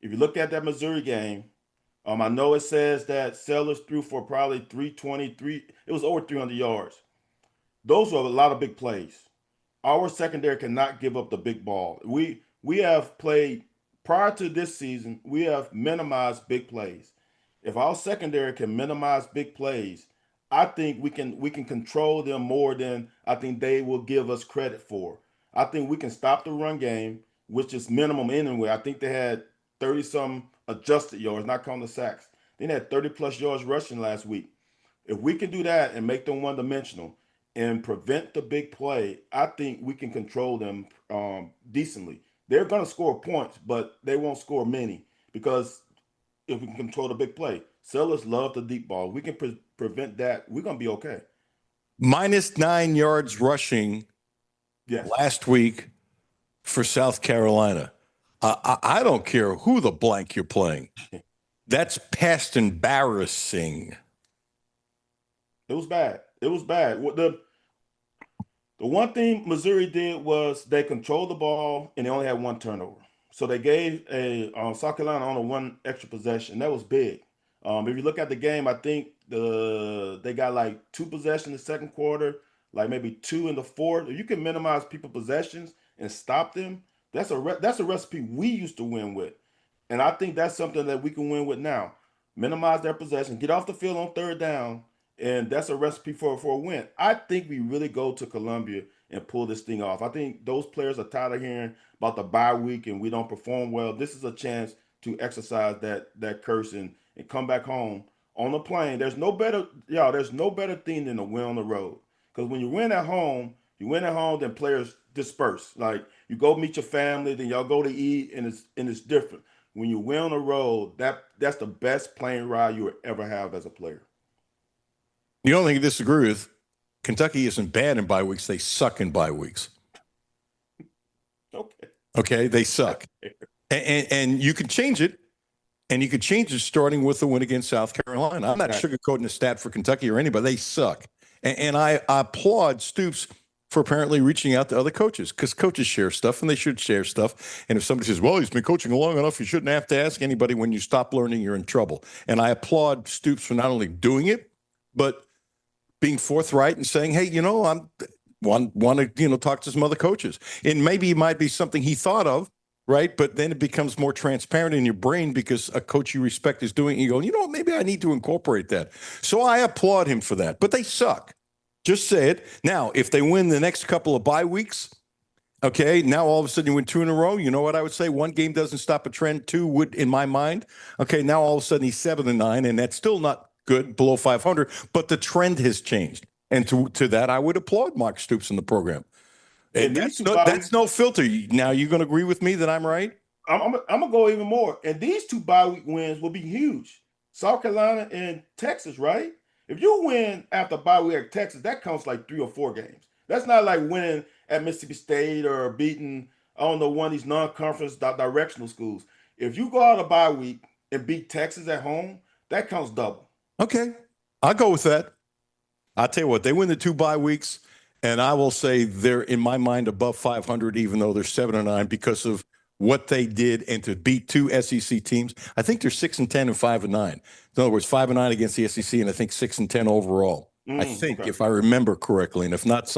If you look at that Missouri game, I know it says that Sellers threw for probably 323. It was over 300 yards. Those were a lot of big plays. Our secondary cannot give up the big ball. We have played prior to this season. We have minimized big plays. If our secondary can minimize big plays, I think we can control them more than I think they will give us credit for. I think we can stop the run game, which is minimum anyway. I think they had 30-some adjusted yards, not counting the sacks. They had 30-plus yards rushing last week. If we can do that and make them one-dimensional and prevent the big play, I think we can control them decently. They're going to score points, but they won't score many because if we can control the big play. Sellers love the deep ball. We can prevent that. We're going to be okay. -9 yards rushing last week for South Carolina. I don't care who the blank you're playing. That's past embarrassing. It was bad. It was bad. The one thing Missouri did was they controlled the ball and they only had one turnover. So they gave South Carolina only one extra possession. That was big. If you look at the game, I think they got like 2 possessions in the second quarter, like maybe 2 in the fourth. If you can minimize people's possessions and stop them, that's a recipe we used to win with. And I think that's something that we can win with now. Minimize their possession, get off the field on third down, and that's a recipe for a win. I think we really go to Columbia and pull this thing off. I think those players are tired of hearing about the bye week and we don't perform well. This is a chance to exercise that curse and come back home on the plane. There's no better thing than a win on the road. Because when you win at home, then players disperse. Like you go meet your family, then y'all go to eat, and it's different. When you win on the road, that's the best plane ride you will ever have as a player. The only thing I disagree with, Kentucky isn't bad in bye weeks. They suck in bye weeks. Okay, they suck. And you can change it. And you could change it starting with the win against South Carolina. I'm not sugarcoating the stat for Kentucky or anybody. They suck. And I applaud Stoops for apparently reaching out to other coaches because coaches share stuff and they should share stuff. And if somebody says, well, he's been coaching long enough, you shouldn't have to ask anybody. When you stop learning, you're in trouble. And I applaud Stoops for not only doing it, but being forthright and saying, hey, I want to, talk to some other coaches. And maybe it might be something he thought of, right? But then it becomes more transparent in your brain because a coach you respect is doing it. You go, maybe I need to incorporate that. So I applaud him for that. But they suck. Just say it. Now, if they win the next couple of bye weeks, okay, now all of a sudden you win 2 in a row. You know what I would say? 1 game doesn't stop a trend. 2 would, in my mind. Okay, now all of a sudden he's 7-9, and that's still not good, below 500, but the trend has changed. And to that, I would applaud Mark Stoops in the program. And that's no filter. Now, you're going to agree with me that I'm right? I'm going to go even more. And these 2 bye week wins will be huge. South Carolina and Texas, right? If you win after bye week at Texas, that counts like 3 or 4 games. That's not like winning at Mississippi State or beating, one of these non-conference directional schools. If you go out of bye week and beat Texas at home, that counts double. Okay. I'll go with that. I'll tell you what, they win the 2 bye weeks, and I will say they're, in my mind, above 500, even though they're 7-9 because of what they did and to beat 2 SEC teams. I think they're 6-10 and 5-9. In other words, 5-9 against the SEC, and I think 6-10 overall. I think, if I remember correctly, and if not,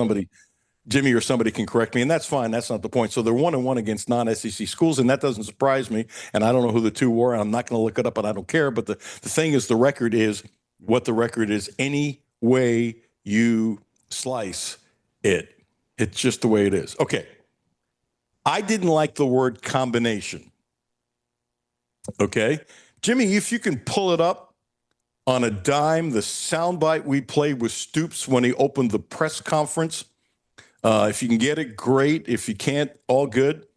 Jimmy or somebody can correct me, and that's fine. That's not the point. So they're 1-1 against non-SEC schools, and that doesn't surprise me. And I don't know who the 2 were. I'm not going to look it up, and I don't care. But the thing is, the record is what the record is any way you slice it. It's just the way it is. Okay. I didn't like the word combination. Okay? Jimmy, if you can pull it up on a dime, the soundbite we played with Stoops when he opened the press conference. If you can get it, great. If you can't, all good.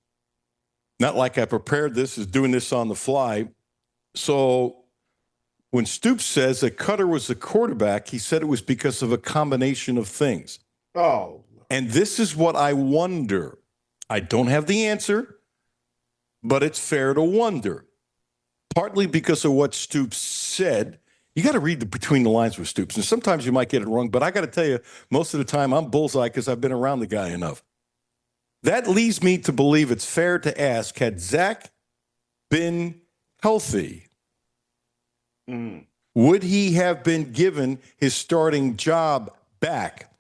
Not like I prepared this, is doing this on the fly. So when Stoops says that Cutler was the quarterback, he said it was because of a combination of things. Oh. And this is what I wonder. I don't have the answer, but it's fair to wonder. Partly because of what Stoops said. You got to read between the lines with Stoops. And sometimes you might get it wrong, but I got to tell you, most of the time I'm bullseye because I've been around the guy enough. That leads me to believe it's fair to ask, had Zach been healthy, would he have been given his starting job back?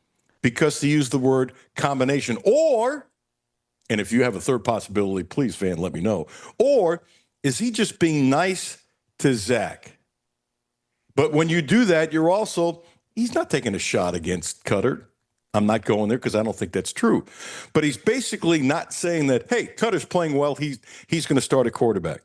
Because to use the word combination. Or, and if you have a third possibility, please, Van, let me know. Or is he just being nice to Zach? But when you do that, he's not taking a shot against Cutler. I'm not going there because I don't think that's true. But he's basically not saying that, hey, Cutler's playing well, he's going to start a quarterback.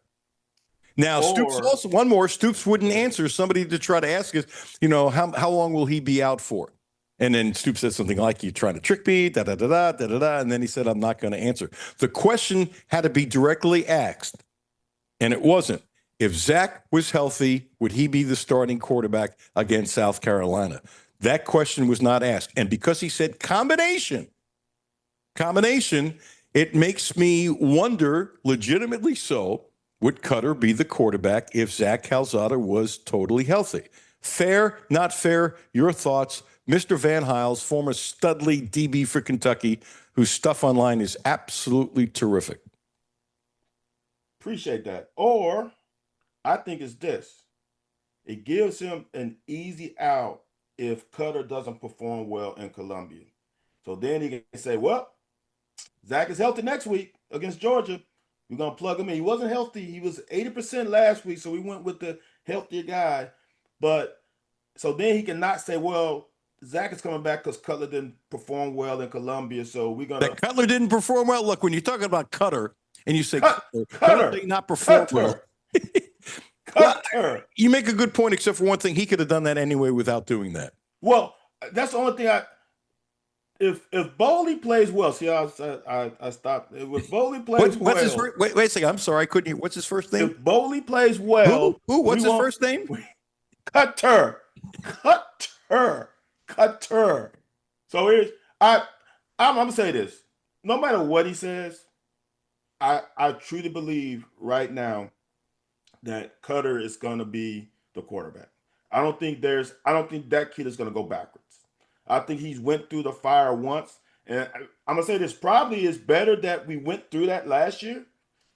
Now, Stoops also, one more, Stoops wouldn't answer somebody to try to ask us, how long will he be out for? And then Stoops said something like, "You're trying to trick me, da-da-da-da, da-da-da," and then he said, "I'm not going to answer." The question had to be directly asked, and it wasn't. If Zach was healthy, would he be the starting quarterback against South Carolina? That question was not asked. And because he said combination, it makes me wonder, legitimately so, would Cutler be the quarterback if Zach Calzada was totally healthy? Fair, not fair, your thoughts. Mr. Van Hiles, former Studley DB for Kentucky, whose stuff online is absolutely terrific. Appreciate that. Or I think it's this. It gives him an easy out if Cutler doesn't perform well in Columbia. So then he can say, well, Zach is healthy next week against Georgia. We're going to plug him in. He wasn't healthy. He was 80% last week, so we went with the healthier guy. But so then he cannot say, well, Zach is coming back because Cutler didn't perform well in Columbia, so we're going to... That Cutler didn't perform well? Look, when you're talking about Cutler, and you say Cutler did not perform well. Well, you make a good point, except for one thing. He could have done that anyway without doing that. Well, that's the only thing if Bowley plays well, see how I stopped. If Bowley plays well... Wait a second. I'm sorry. I couldn't hear. What's his first name? If Bowley plays well... Who? What's his first name? Cutler. So I'm going to say this. No matter what he says, I truly believe right now that Cutler is going to be the quarterback. I don't think that kid is going to go backwards. I think he's went through the fire once. And I'm going to say this, probably is better that we went through that last year.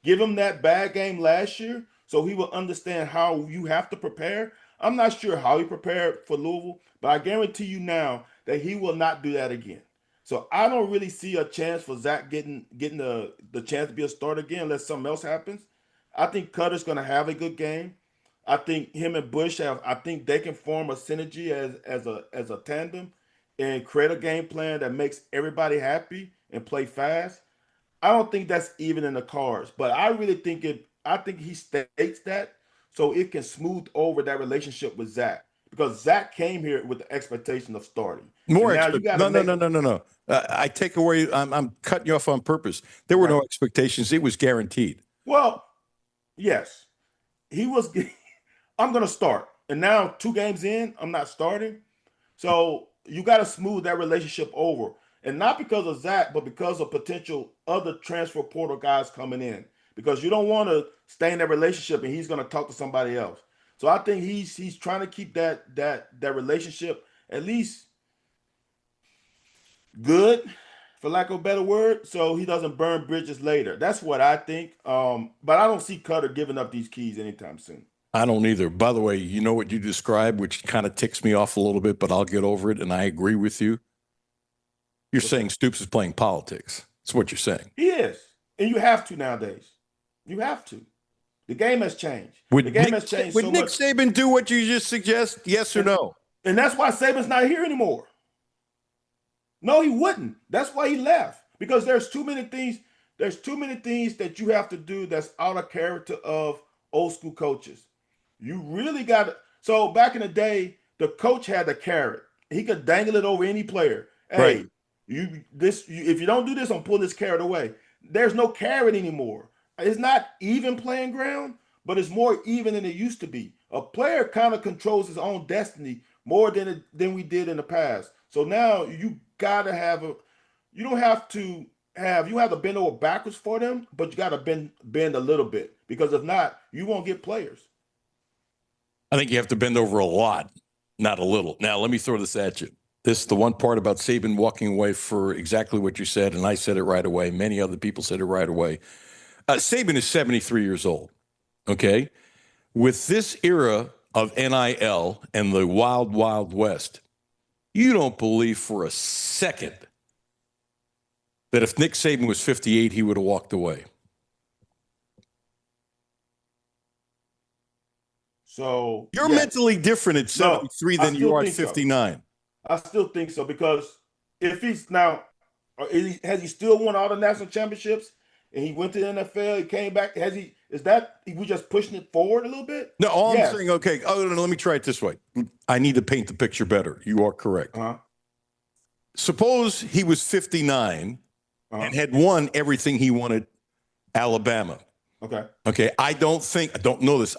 Give him that bad game last year so he will understand how you have to prepare. I'm not sure how he prepared for Louisville, but I guarantee you now that he will not do that again. So I don't really see a chance for Zach getting the chance to be a starter again unless something else happens. I think Cutler's going to have a good game. I think him and Bush I think they can form a synergy as a tandem and create a game plan that makes everybody happy and play fast. I don't think that's even in the cards, but I really think I think he states that so it can smooth over that relationship with Zach, because Zach came here with the expectation of starting. No. I take away. I'm cutting you off on purpose. There were no expectations. It was guaranteed. Well, yes, he was. I'm going to start, and now 2 games in, I'm not starting. So you got to smooth that relationship over, and not because of Zach, but because of potential other transfer portal guys coming in. Because you don't want to stay in that relationship and he's going to talk to somebody else. So I think he's trying to keep that relationship at least good, for lack of a better word, so he doesn't burn bridges later. That's what I think. But I don't see Cutler giving up these keys anytime soon. I don't either. By the way, you know what you described, which kind of ticks me off a little bit, but I'll get over it, and I agree with you. You're saying Stoops is playing politics. That's what you're saying. He is. And you have to nowadays. You have to. The game has changed. Would Nick Saban do what you just suggest? Yes or no? And that's why Saban's not here anymore. No, he wouldn't. That's why he left. Because there's too many things. There's too many things that you have to do that's out of character of old school coaches. You really got to. So back in the day, the coach had the carrot. He could dangle it over any player. Hey, Right. if you don't do this, I'm pull this carrot away. There's no carrot anymore. It's not even playing ground, but it's more even than it used to be. A player kind of controls his own destiny more than we did in the past. So now you gotta have a. You don't have to have. You have to bend over backwards for them, but you gotta bend a little bit because if not, you won't get players. I think you have to bend over a lot, not a little. Now, let me throw this at you. This is the one part about Saban walking away for exactly what you said, and I said it right away. Many other people said it right away. Saban is 73 years old, okay? With this era of NIL and the wild, wild west, you don't believe for a second that if Nick Saban was 58, he would have walked away. So you're mentally different at 73 than you are at 59. So. I still think so because if he's now, has he still won all the national championships? And he went to the NFL. He came back. We just pushing it forward a little bit? No, all I'm saying, okay. Oh, no, let me try it this way. I need to paint the picture better. You are correct. Suppose he was 59 and had won everything he wanted Alabama. Okay. I don't know this.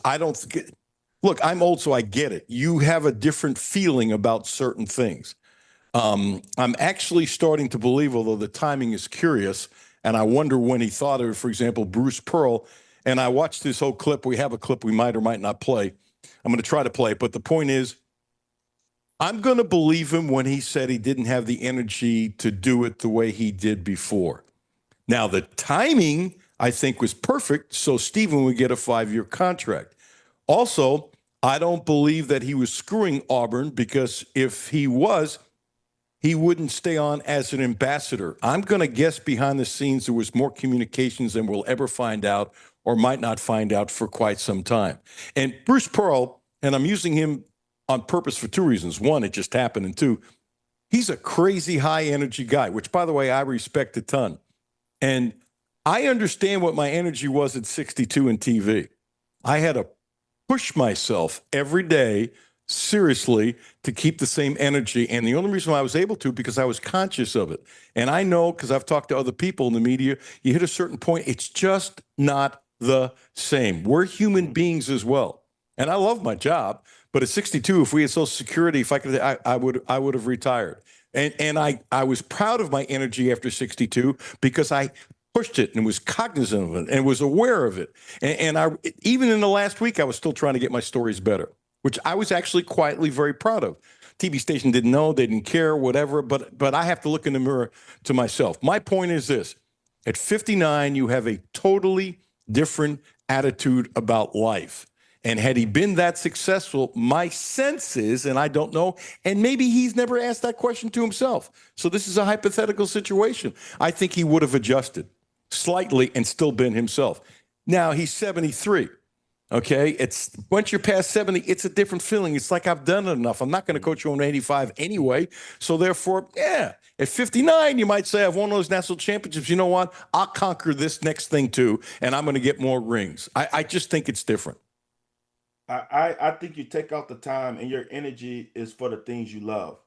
Look, I'm old, so I get it. You have a different feeling about certain things. I'm actually starting to believe, although the timing is curious, and I wonder when he thought of, for example, Bruce Pearl. And I watched this whole clip. We have a clip we might or might not play. I'm going to try to play it. But the point is, I'm going to believe him when he said he didn't have the energy to do it the way he did before. Now, the timing, I think, was perfect, so Stephen would get a 5-year contract. Also, I don't believe that he was screwing Auburn because if he was, he wouldn't stay on as an ambassador. I'm going to guess behind the scenes there was more communications than we'll ever find out or might not find out for quite some time. And Bruce Pearl, and I'm using him on purpose for two reasons. One, it just happened. And two, he's a crazy high-energy guy, which, by the way, I respect a ton. And I understand what my energy was at 62 in TV. I had to push myself every day, seriously, to keep the same energy. And the only reason why I was able to, because I was conscious of it. And I know, because I've talked to other people in the media, you hit a certain point, it's just not the same. We're human beings as well. And I love my job. But at 62, if we had Social Security, if I could, I would have retired. And I was proud of my energy after 62 because I pushed it and was cognizant of it and was aware of it. And I, even in the last week, I was still trying to get my stories better, which I was actually quietly very proud of. TV station didn't know, they didn't care, whatever, but I have to look in the mirror to myself. My point is this: at 59, you have a totally different attitude about life. And had he been that successful, my sense is, and I don't know, and maybe he's never asked that question to himself. So this is a hypothetical situation. I think he would have adjusted slightly and still been himself. Now he's 73. Okay, it's once you're past 70, it's a different feeling. It's like I've done it enough. I'm not going to coach you on 85 anyway. So therefore, yeah, at 59, you might say I've won those national championships. You know what? I'll conquer this next thing too, and I'm going to get more rings. I just think it's different. I think you take out the time and your energy is for the things you love.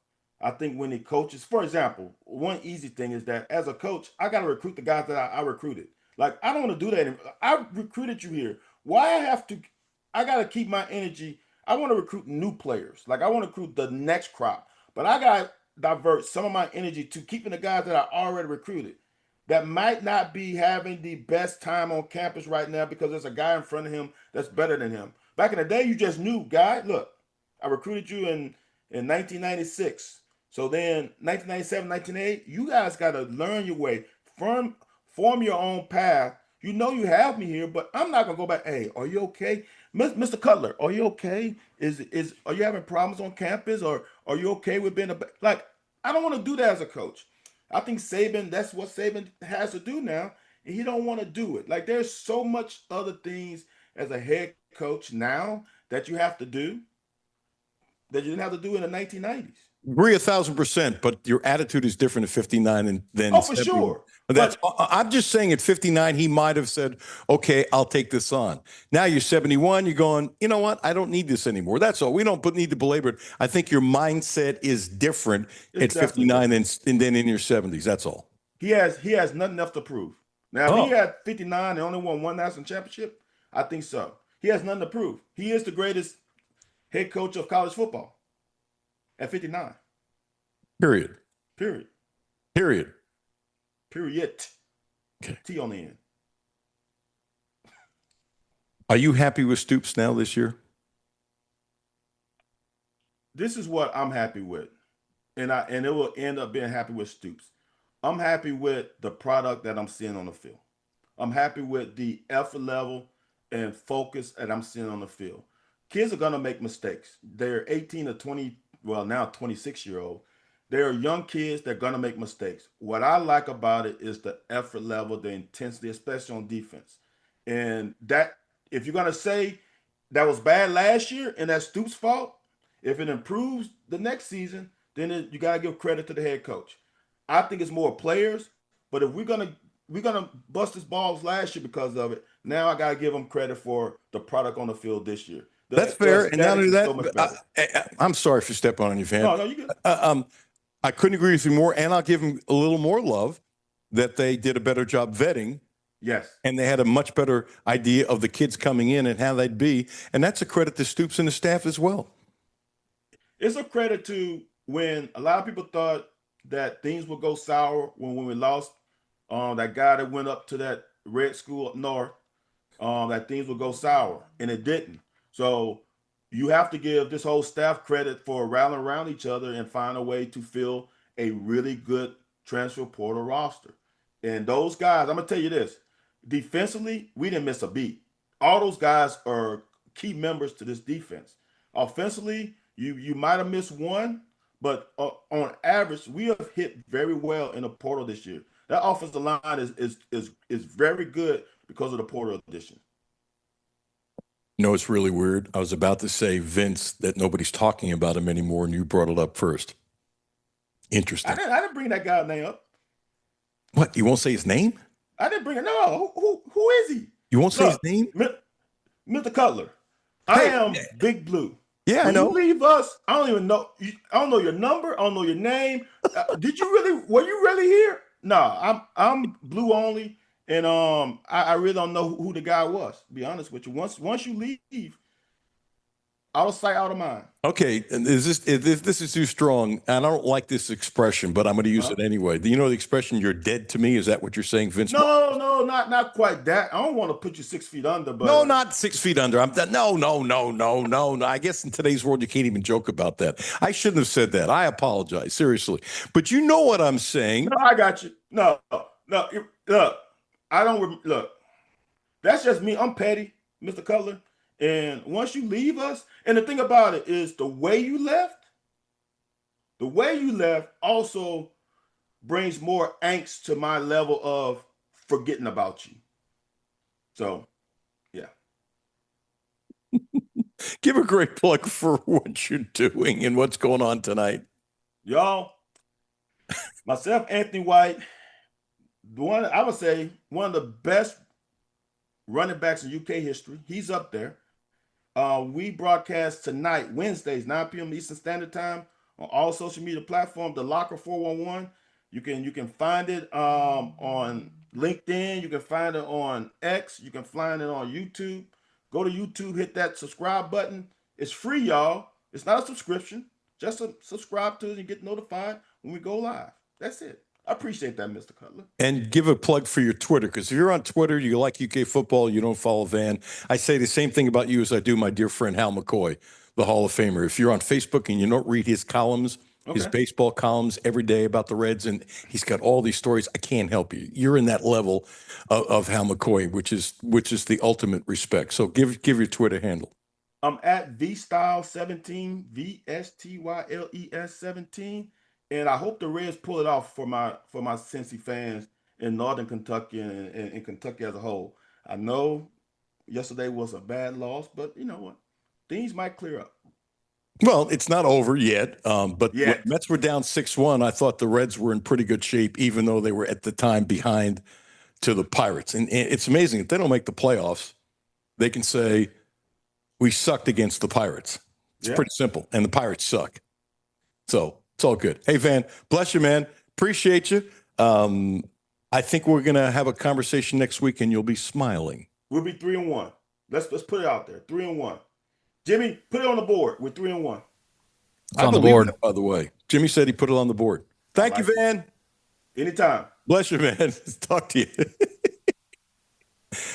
I think when the coaches, for example, one easy thing is that as a coach, I got to recruit the guys that I recruited. Like, I don't want to do that. I recruited you here. Why I got to keep my energy. I want to recruit new players. Like, I want to recruit the next crop. But I got to divert some of my energy to keeping the guys that I already recruited that might not be having the best time on campus right now because there's a guy in front of him that's better than him. Back in the day, you just knew, guy, look, I recruited you in 1996. So then 1997, 1998, you guys got to learn your way, form your own path. You know you have me here, but I'm not going to go back. Hey, are you okay? Mr. Cutler, are you okay? Are you having problems on campus, or are you okay with being like, I don't want to do that as a coach. I think Saban, that's what Saban has to do now, and he don't want to do it. Like, there's so much other things as a head coach now that you have to do that you didn't have to do in the 1990s. Agree 1,000%, but your attitude is different at 59 than Oh, for 71. sure. I'm just saying at 59, he might have said, okay, I'll take this on. Now you're 71, you're going, you know what? I don't need this anymore. That's all. We don't need to belabor it. I think your mindset is different It's at 59 and then in your 70s. That's all. He has nothing left to prove. Now, if he had 59 and only won one national championship, I think so. He has nothing to prove. He is the greatest head coach of college football at 59. Period. Period. Period. Period. Okay. T on the end. Are you happy with Stoops now this year? This is what I'm happy with. And it will end up being happy with Stoops. I'm happy with the product that I'm seeing on the field. I'm happy with the effort level and focus that I'm seeing on the field. Kids are going to make mistakes. They're 18 to 20, well, now 26-year-old. They're young kids. They're going to make mistakes. What I like about it is the effort level, the intensity, especially on defense. And that, if you're going to say that was bad last year and that's Stoops' fault, if it improves the next season, then you got to give credit to the head coach. I think it's more players, but if we're gonna bust his balls last year because of it, now I gotta give him credit for the product on the field this year. That's fair. And not only that, I'm sorry for stepping on you, fan. No, you good. I couldn't agree with you more, and I'll give him a little more love that they did a better job vetting. Yes. And they had a much better idea of the kids coming in and how they'd be, and that's a credit to Stoops and the staff as well. It's a credit to when a lot of people thought that things would go sour when we lost that guy that went up to that red school up north, that things would go sour, and it didn't. So you have to give this whole staff credit for rallying around each other and find a way to fill a really good transfer portal roster. And those guys, I'm going to tell you this, defensively, we didn't miss a beat. All those guys are key members to this defense. Offensively, you might have missed one, but on average, we have hit very well in the portal this year. That offensive line is very good because of the portal addition. You know, it's really weird. I was about to say, Vince, that nobody's talking about him anymore, and you brought it up first. Interesting. I didn't bring that guy's name up. What? You won't say his name? I didn't bring it. No. Who is he? You won't say his name? Mr. Cutler. I am Big Blue. Yeah, I know. You leave us, I don't even know. I don't know your number. I don't know your name. Were you really here? No, I'm Blue only. And I really don't know who the guy was, to be honest with you. Once you leave, out of sight, out of mind. Okay, and this is too strong, and I don't like this expression, but I'm going to use it anyway. Do you know the expression "you're dead to me"? Is that what you're saying, Vince? No, not quite that. I don't want to put you 6 feet under, but no, not 6 feet under. No. I guess in today's world, you can't even joke about that. I shouldn't have said that. I apologize, seriously. But you know what I'm saying? No, I got you. No. Look, I don't look. That's just me. I'm petty, Mr. Cutler. And once you leave us, and the thing about it is the way you left also brings more angst to my level of forgetting about you. So, yeah. Give a great plug for what you're doing and what's going on tonight. Y'all, myself, Anthony White, I would say one of the best running backs in UK history. He's up there. We broadcast tonight, Wednesdays, 9 p.m. Eastern Standard Time on all social media platforms. The Locker 411. You can find it on LinkedIn. You can find it on X. You can find it on YouTube. Go to YouTube, hit that subscribe button. It's free, y'all. It's not a subscription. Just subscribe to it and get notified when we go live. That's it. I appreciate that, Mr. Cutler. And give a plug for your Twitter, because if you're on Twitter, you like UK football, you don't follow Van. I say the same thing about you as I do my dear friend Hal McCoy, the Hall of Famer. If you're on Facebook and you don't read his columns, his baseball columns every day about the Reds, and he's got all these stories, I can't help you. You're in that level of Hal McCoy, which is the ultimate respect. So give your Twitter handle. I'm at VStyle17, VSTYLES 17. And I hope the Reds pull it off for my Cincy fans in Northern Kentucky and Kentucky as a whole. I know yesterday was a bad loss, but you know what? Things might clear up. Well, it's not over yet, but Yeah. when Mets were down 6-1, I thought the Reds were in pretty good shape, even though they were at the time behind to the Pirates. And it's amazing. If they don't make the playoffs, they can say, we sucked against the Pirates. It's pretty simple. And the Pirates suck. So it's all good. Hey, Van, bless you, man. Appreciate you. I think we're going to have a conversation next week, and you'll be smiling. We'll be 3-1. Let's put it out there. 3-1. Jimmy, put it on the board. We're 3-1. It's on the board, that, by the way. Jimmy said he put it on the board. Thank you, Van. Anytime. Bless you, man. Talk to you.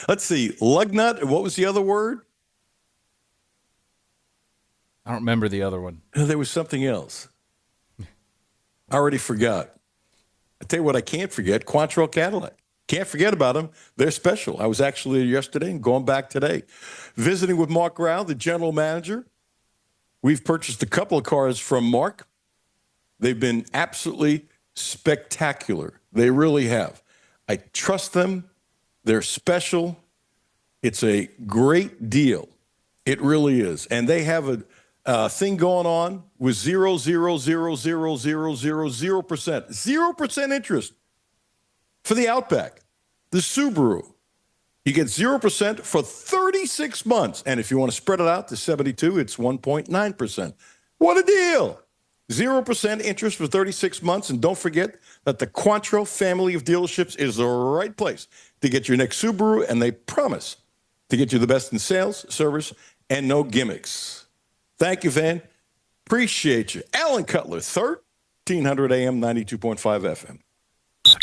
Let's see. Lugnut. What was the other word? I don't remember the other one. There was something else. I already forgot. I tell you what, I can't forget. Quantrill Cadillac. Can't forget about them. They're special. I was actually there yesterday and going back today. Visiting with Mark Grau, the general manager. We've purchased a couple of cars from Mark. They've been absolutely spectacular. They really have. I trust them. They're special. It's a great deal. It really is. And they have a thing going on with 0.0000000%. 0% interest for the Outback, the Subaru. You get 0% for 36 months. And if you want to spread it out to 72, it's 1.9%. What a deal. 0% interest for 36 months. And don't forget that the Quantrill family of dealerships is the right place to get your next Subaru. And they promise to get you the best in sales, service, and no gimmicks. Thank you, Van. Appreciate you. Alan Cutler, 1300 AM, 92.5 FM.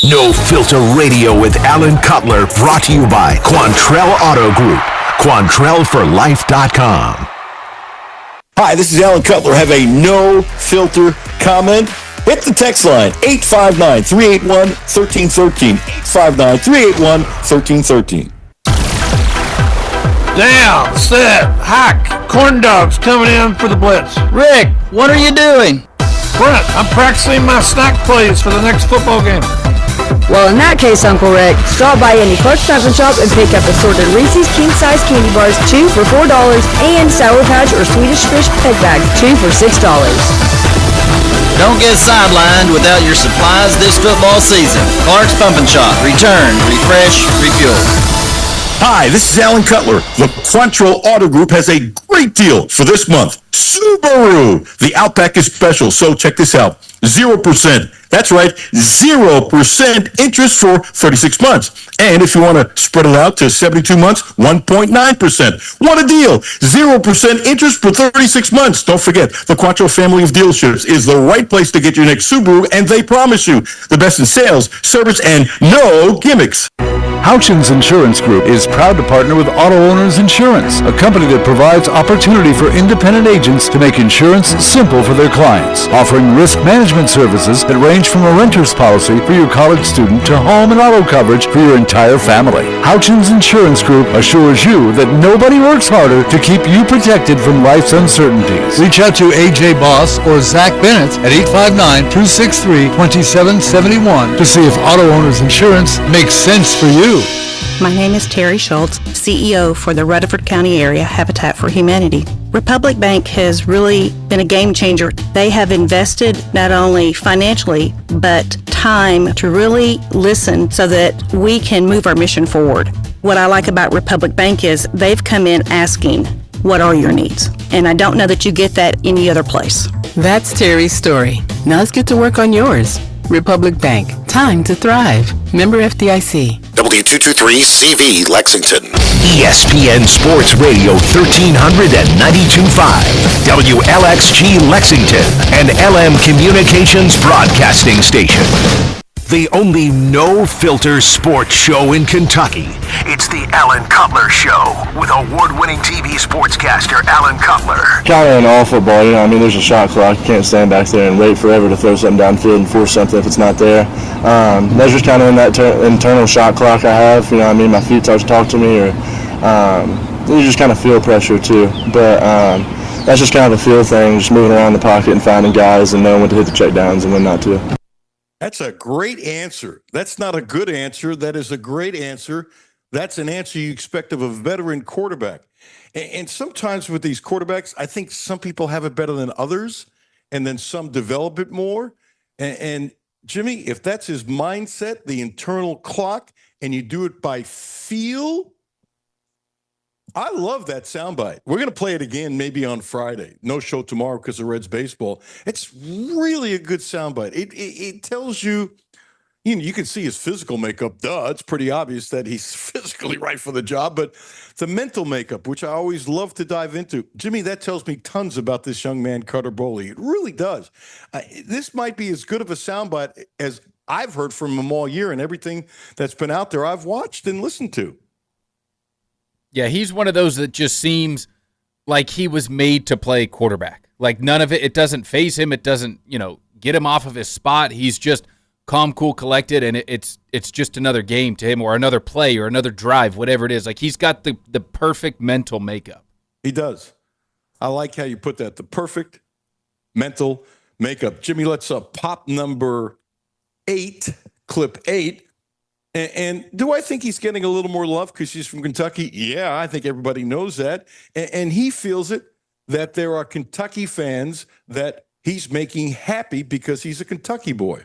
No Filter Radio with Alan Cutler, brought to you by Quantrill Auto Group. QuantrellForLife.com. Hi, this is Alan Cutler. Have a no filter comment? Hit the text line 859-381-1313. 859-381-1313. Down, set, hack, corn dogs coming in for the blitz. Rick, what are you doing? Brent, I'm practicing my snack plays for the next football game. Well, in that case, Uncle Rick, stop by any Clutch Stop and Shop and pick up assorted Reese's king-size candy bars, 2 for $4, and Sour Patch or Swedish Fish egg bags, 2 for $6. Don't get sidelined without your supplies this football season. Clark's Pump and Shop. Return, refresh, refuel. Hi, this is Alan Cutler. The Quantrill Auto Group has a great deal for this month. Subaru! The Outback is special, so check this out. 0%. That's right, 0% interest for 36 months. And if you want to spread it out to 72 months, 1.9%. What a deal! 0% interest for 36 months. Don't forget, the Quantrill family of dealerships is the right place to get your next Subaru, and they promise you the best in sales, service, and no gimmicks. Houchins Insurance Group is proud to partner with Auto Owners Insurance, a company that provides opportunity for independent agents to make insurance simple for their clients, offering risk management services that range from a renter's policy for your college student to home and auto coverage for your entire family. Houchins Insurance Group assures you that nobody works harder to keep you protected from life's uncertainties. Reach out to AJ Boss or Zach Bennett at 859-263-2771 to see if Auto Owners Insurance makes sense for you. My name is Terry Schultz, CEO for the Rutherford County Area Habitat for Humanity. Republic Bank has really been a game changer. They have invested not only financially, but time to really listen so that we can move our mission forward. What I like about Republic Bank is they've come in asking, what are your needs? And I don't know that you get that any other place. That's Terry's story. Now let's get to work on yours. Republic Bank. Time to thrive. Member FDIC. W223CV Lexington. ESPN Sports Radio 1300 and 92.5. WLXG Lexington. And LM Communications Broadcasting Station. The only no-filter sports show in Kentucky. It's the Alan Cutler Show with award-winning TV sportscaster Alan Cutler. Kind of in all football, you know, I mean, there's a shot clock. You can't stand back there and wait forever to throw something downfield and force something if it's not there. That's just kind of in that internal shot clock I have. You know, I mean, my feet talk to me, or you just kind of feel pressure too. But that's just kind of a feel thing, just moving around the pocket and finding guys and knowing when to hit the check downs and when not to. That's a great answer. That's not a good answer. That is a great answer. That's an answer you expect of a veteran quarterback. And sometimes with these quarterbacks, I think some people have it better than others, and then some develop it more. And Jimmy, if that's his mindset, the internal clock, and you do it by feel, I love that soundbite. We're going to play it again maybe on Friday. No show tomorrow because of Reds baseball. It's really a good soundbite. It tells you, you can see his physical makeup. Duh, it's pretty obvious that he's physically right for the job. But the mental makeup, which I always love to dive into, Jimmy, that tells me tons about this young man, Cutler Bowley. It really does. This might be as good of a soundbite as I've heard from him all year, and everything that's been out there I've watched and listened to. Yeah, he's one of those that just seems like he was made to play quarterback. Like none of it doesn't faze him. It doesn't, get him off of his spot. He's just calm, cool, collected, and it's just another game to him, or another play, or another drive, whatever it is. Like he's got the perfect mental makeup. He does. I like how you put that. The perfect mental makeup. Jimmy, let's pop number 8, clip 8. And do I think he's getting a little more love because he's from Kentucky? Yeah, I think everybody knows that. And he feels it that there are Kentucky fans that he's making happy because he's a Kentucky boy.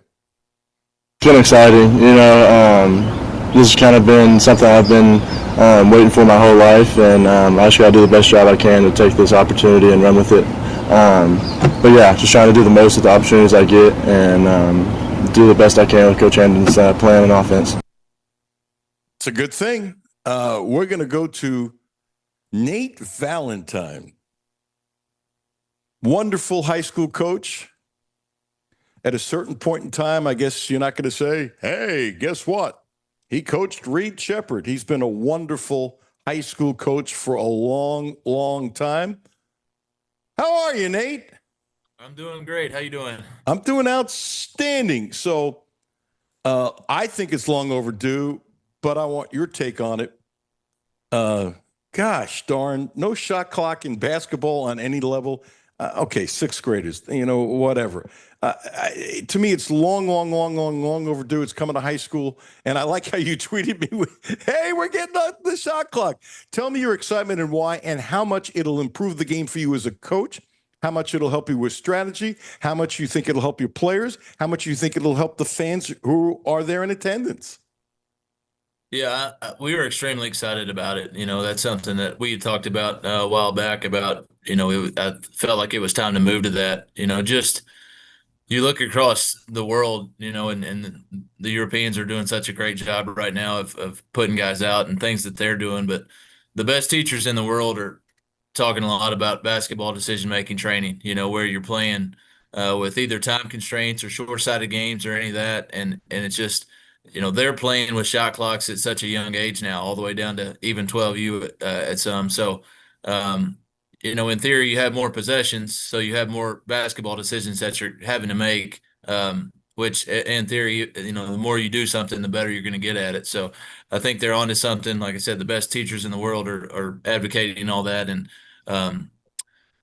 It's been exciting. This has kind of been something I've been waiting for my whole life, and I just got to do the best job I can to take this opportunity and run with it. But yeah, just trying to do the most of the opportunities I get and do the best I can with Coach Hendon's plan and offense. It's a good thing. We're going to go to Nate Valentine. Wonderful high school coach. At a certain point in time, I guess you're not going to say, hey, guess what? He coached Reed Shepherd. He's been a wonderful high school coach for a long, long time. How are you, Nate? I'm doing great. How you doing? I'm doing outstanding. So I think it's long overdue, but I want your take on it. Gosh darn, no shot clock in basketball on any level. Okay, 6th graders, whatever. To me, it's long overdue. It's coming to high school. And I like how you tweeted me with, hey, we're getting the shot clock. Tell me your excitement and why, and how much it'll improve the game for you as a coach, how much it'll help you with strategy, how much you think it'll help your players, how much you think it'll help the fans who are there in attendance. Yeah, we were extremely excited about it. That's something that we had talked about a while back about, I felt like it was time to move to that. Just you look across the world, and the Europeans are doing such a great job right now of putting guys out and things that they're doing. But the best teachers in the world are talking a lot about basketball decision-making training, where you're playing with either time constraints or short-sighted games or any of that. And it's just, they're playing with shot clocks at such a young age now, all the way down to even 12U at some. So, in theory, you have more possessions, so you have more basketball decisions that you're having to make, which in theory, the more you do something, the better you're going to get at it. So I think they're onto something. Like I said, the best teachers in the world are advocating all that. And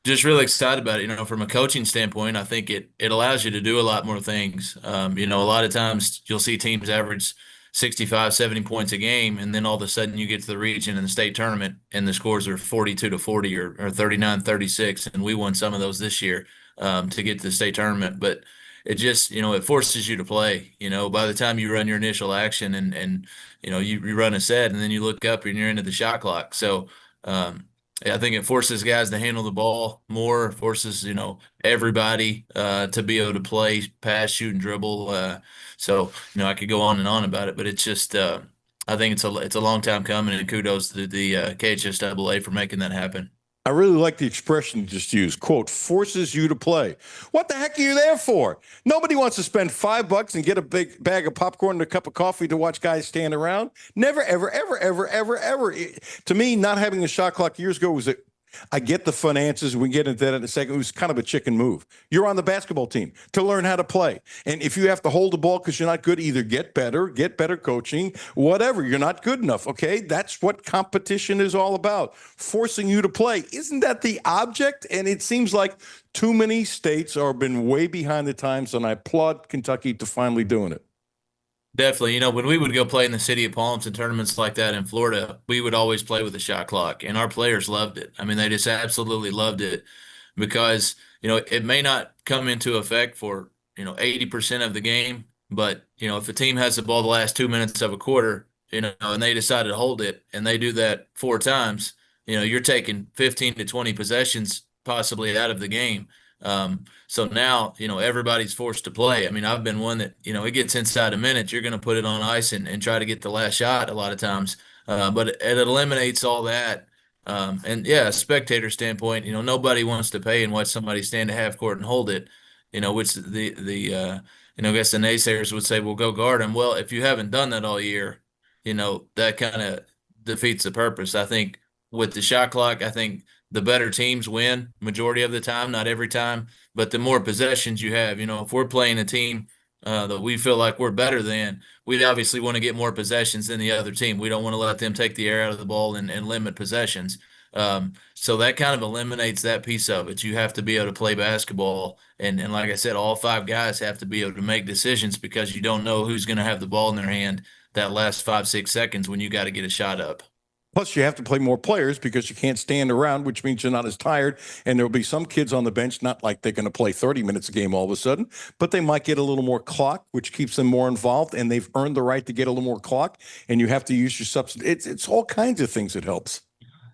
just really excited about it. From a coaching standpoint, I think it allows you to do a lot more things. A lot of times you'll see teams average 65, 70 points a game, and then all of a sudden you get to the region and the state tournament and the scores are 42-40 or 39-36, and we won some of those this year to get to the state tournament. But it just, it forces you to play. By the time you run your initial action and you run a set and then you look up and you're into the shot clock. So I think it forces guys to handle the ball more, forces, everybody to be able to play, pass, shoot, and dribble. So, I could go on and on about it, but it's just, I think it's a long time coming, and kudos to the KHSAA for making that happen. I really like the expression you just used, quote, forces you to play. What the heck are you there for? Nobody wants to spend $5 and get a big bag of popcorn and a cup of coffee to watch guys stand around. Never, ever, ever, ever, ever, ever. To me, not having a shot clock years ago was I get the finances. We get into that in a second. It was kind of a chicken move. You're on the basketball team to learn how to play. And if you have to hold the ball because you're not good, either get better coaching, whatever. You're not good enough, okay? That's what competition is all about, forcing you to play. Isn't that the object? And it seems like too many states are been way behind the times, and I applaud Kentucky to finally doing it. Definitely. You know, when we would go play in the city of Palms and tournaments like that in Florida, we would always play with a shot clock, and our players loved it. I mean, they just absolutely loved it because, you know, it may not come into effect for, 80% of the game, but, if a team has the ball the last 2 minutes of a quarter, and they decide to hold it and they do that 4 times, you're taking 15 to 20 possessions possibly out of the game. So now, everybody's forced to play. I mean, I've been one that, it gets inside a minute, you're going to put it on ice and try to get the last shot a lot of times. But it eliminates all that. And yeah, a spectator standpoint, nobody wants to pay and watch somebody stand to half court and hold it, which I guess the naysayers would say, well, go guard them. Well, if you haven't done that all year, that kind of defeats the purpose. I think with the shot clock, I think the better teams win majority of the time, not every time, but the more possessions you have, if we're playing a team that we feel like we're better than, we'd obviously want to get more possessions than the other team. We don't want to let them take the air out of the ball and limit possessions. So that kind of eliminates that piece of it. You have to be able to play basketball. And like I said, all 5 guys have to be able to make decisions because you don't know who's going to have the ball in their hand that last 5-6 seconds when you got to get a shot up. Plus, you have to play more players because you can't stand around, which means you're not as tired. And there'll be some kids on the bench, not like they're going to play 30 minutes a game all of a sudden, but they might get a little more clock, which keeps them more involved, and they've earned the right to get a little more clock, and you have to use your substitute. It's all kinds of things that helps.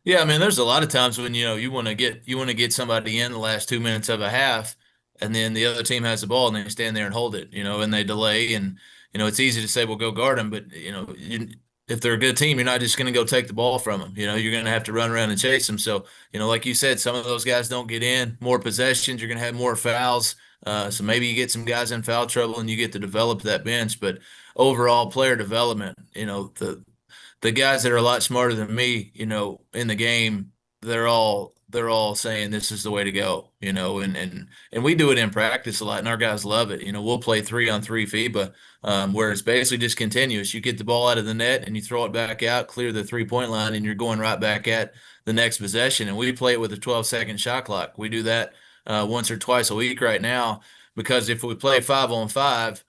Yeah, I mean, there's a lot of times when you want to get somebody in the last 2 minutes of a half, and then the other team has the ball and they stand there and hold it, and they delay, and it's easy to say, well, go guard them, but if they're a good team, you're not just going to go take the ball from them. You're going to have to run around and chase them. So, like you said, some of those guys don't get in. More possessions, you're going to have more fouls. So maybe you get some guys in foul trouble and you get to develop that bench. But overall player development, the guys that are a lot smarter than me, in the game, they're all saying this is the way to go, and we do it in practice a lot, and our guys love it. We'll play 3-on-3 FIBA, where it's basically just continuous. You get the ball out of the net and you throw it back out, clear the 3-point line, and you're going right back at the next possession. And we play it with a 12-second shot clock. We do that once or twice a week right now because if we play 5-on-5,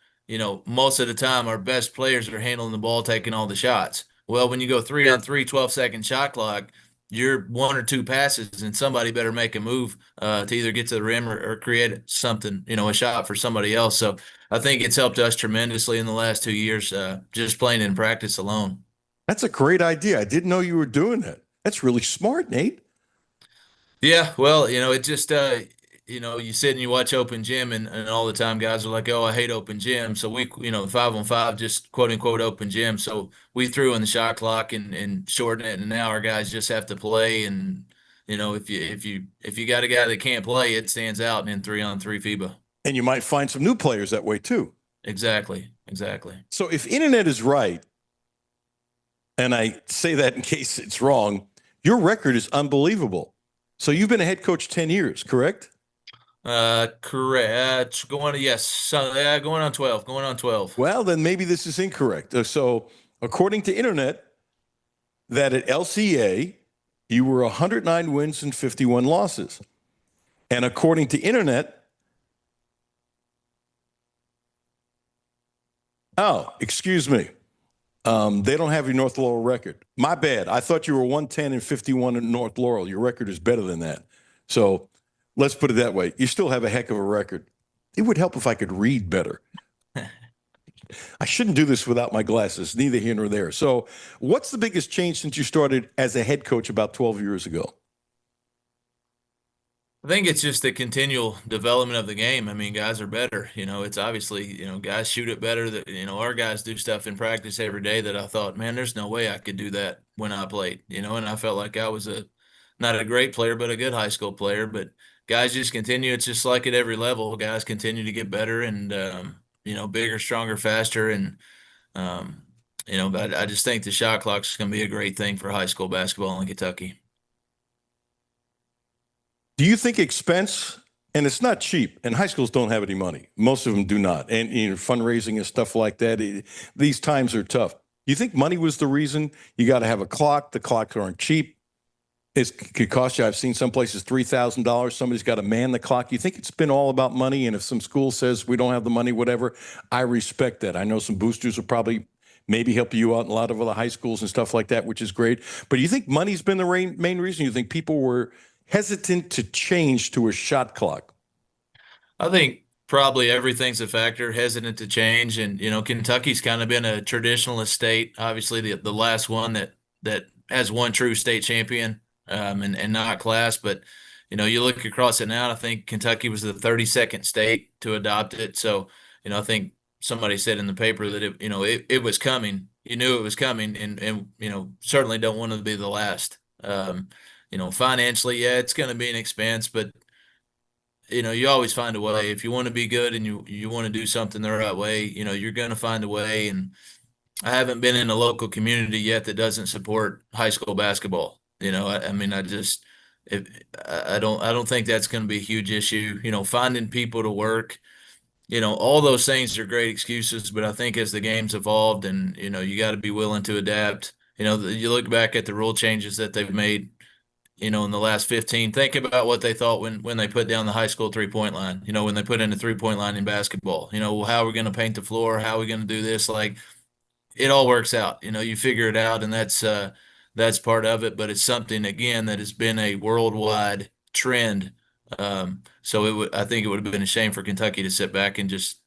most of the time our best players are handling the ball, taking all the shots. Well, when you go 3-on-3, 12-second shot clock, you're 1 or 2 passes, and somebody better make a move to either get to the rim or create something, a shot for somebody else. So I think it's helped us tremendously in the last 2 years, just playing in practice alone. That's a great idea. I didn't know you were doing that. That's really smart, Nate. Yeah, well, it just you sit and you watch open gym, and all the time guys are like, oh, I hate open gym. So we, 5-on-5, just quote unquote open gym. So we threw in the shot clock and shortened it, and now our guys just have to play. And if you got a guy that can't play, it stands out in 3-on-3 FIBA. And you might find some new players that way too. Exactly. So if internet is right, and I say that in case it's wrong, your record is unbelievable. So you've been a head coach 10 years, correct? Correct. Yes. So, going on 12. Going on 12. Well, then maybe this is incorrect. So according to internet, that at LCA, you were 109 wins and 51 losses. And according to internet, oh, excuse me. They don't have your North Laurel record. My bad. I thought you were 110 and 51 in North Laurel. Your record is better than that. So let's put it that way. You still have a heck of a record. It would help if I could read better. I shouldn't do this without my glasses, neither here nor there. So what's the biggest change since you started as a head coach about 12 years ago? I think it's just the continual development of the game. I mean, guys are better. It's obviously, guys shoot it better. That our guys do stuff in practice every day that I thought, man, there's no way I could do that when I played. And I felt like I was not a great player, but a good high school player. But guys just continue. It's just like at every level, guys continue to get better and bigger, stronger, faster, and but I just think the shot clock is going to be a great thing for high school basketball in Kentucky. Do you think expense, and it's not cheap, and high schools don't have any money. Most of them do not. And fundraising and stuff like that, these times are tough. You think money was the reason? You got to have a clock. The clocks aren't cheap. It could cost you, I've seen some places $3,000. Somebody's got to man the clock. You think it's been all about money, and if some school says we don't have the money, whatever, I respect that. I know some boosters will probably maybe help you out in a lot of other high schools and stuff like that, which is great. But do you think money's been the main reason? You think people were hesitant to change to a shot clock? I think probably everything's a factor, hesitant to change. And, Kentucky's kind of been a traditionalist state, obviously the last one that has one true state champion, and not class. But, you look across it now, I think Kentucky was the 32nd state to adopt it. So, I think somebody said in the paper that it was coming. You knew it was coming, and certainly don't want to be the last. Financially, yeah, it's going to be an expense, but you always find a way. If you want to be good and you want to do something the right way, you're going to find a way. And I haven't been in a local community yet that doesn't support high school basketball. I mean, I don't think that's going to be a huge issue. Finding people to work, all those things are great excuses, but I think as the game's evolved and, you got to be willing to adapt. You look back at the rule changes that they've made, in the last 15, think about what they thought when they put down the high school 3-point line, when they put in the 3-point line in basketball, how are we going to paint the floor? How are we going to do this? Like, it all works out, you figure it out, and that's part of it, but it's something, again, that has been a worldwide trend. So I think it would have been a shame for Kentucky to sit back and just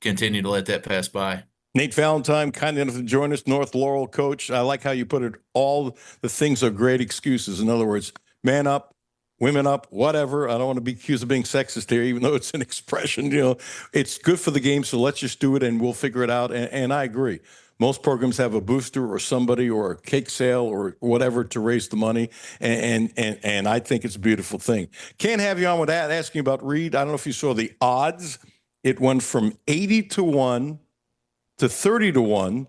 continue to let that pass by. Nate Valentine, kind enough to join us, North Laurel coach. I like how you put it. All the things are great excuses. In other words, man up, women up, whatever. I don't want to be accused of being sexist here, even though it's an expression. It's good for the game, so let's just do it and we'll figure it out. And I agree. Most programs have a booster or somebody or a cake sale or whatever to raise the money, and I think it's a beautiful thing. Can't have you on with that. Asking about Reed. I don't know if you saw the odds. It went from 80-1 to 30-1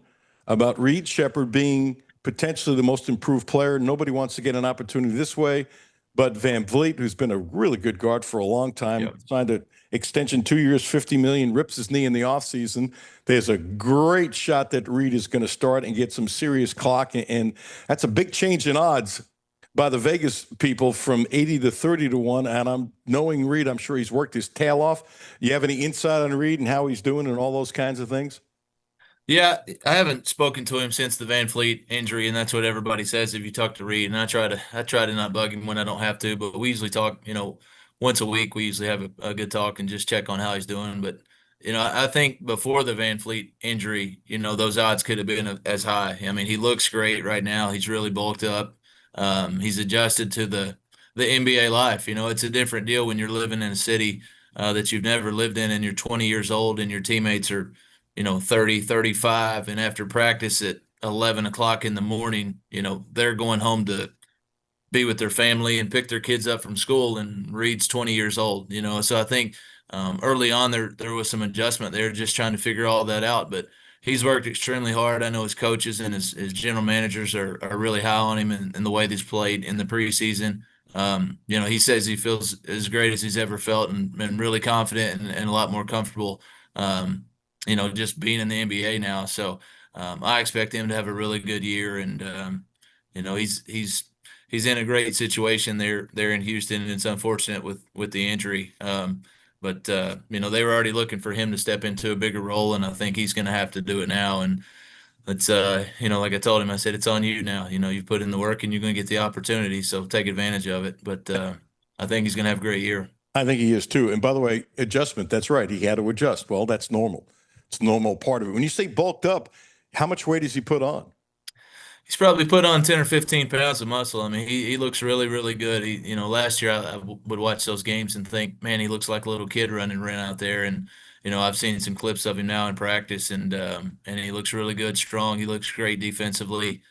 about Reed Shepherd being potentially the most improved player. Nobody wants to get an opportunity this way, but Van Vliet, who's been a really good guard for a long time, signed an extension, 2 years, $50 million, rips his knee in the offseason. There's a great shot that Reed is going to start and get some serious clock, and that's a big change in odds by the Vegas people from 80 to 30-1. And I'm knowing Reed, I'm sure he's worked his tail off. You have any insight on Reed and how he's doing and all those kinds of things? Yeah, I haven't spoken to him since the Van Fleet injury, and that's what everybody says if you talk to Reed. And I try to not bug him when I don't have to, but we usually talk, once a week. We usually have a good talk and just check on how he's doing. But I think before the Van Fleet injury, those odds could have been as high. I mean, he looks great right now. He's really bulked up. He's adjusted to the NBA life. It's a different deal when you're living in a city that you've never lived in, and you're 20 years old, and your teammates are 30, 35, and after practice at 11 o'clock in the morning, they're going home to be with their family and pick their kids up from school, and Reed's 20 years old, so I think early on there was some adjustment there, just trying to figure all that out, but he's worked extremely hard. I know his coaches and his general managers are really high on him and the way he's played in the preseason. He says he feels as great as he's ever felt and really confident and a lot more comfortable, just being in the NBA now. So I expect him to have a really good year, and he's in a great situation there in Houston, and it's unfortunate with the injury. But they were already looking for him to step into a bigger role, and I think he's going to have to do it now. And it's like I told him, I said, it's on you now. You've put in the work, and you're going to get the opportunity, so take advantage of it. But I think he's going to have a great year. I think he is too. And by the way, adjustment, that's right. He had to adjust. Well, that's normal. It's a normal part of it. When you say bulked up, how much weight has he put on? He's probably put on 10 or 15 pounds of muscle. I mean, he looks really, really good. Last year I would watch those games and think, man, he looks like a little kid running around out there. And, I've seen some clips of him now in practice, and he looks really good, strong. He looks great defensively,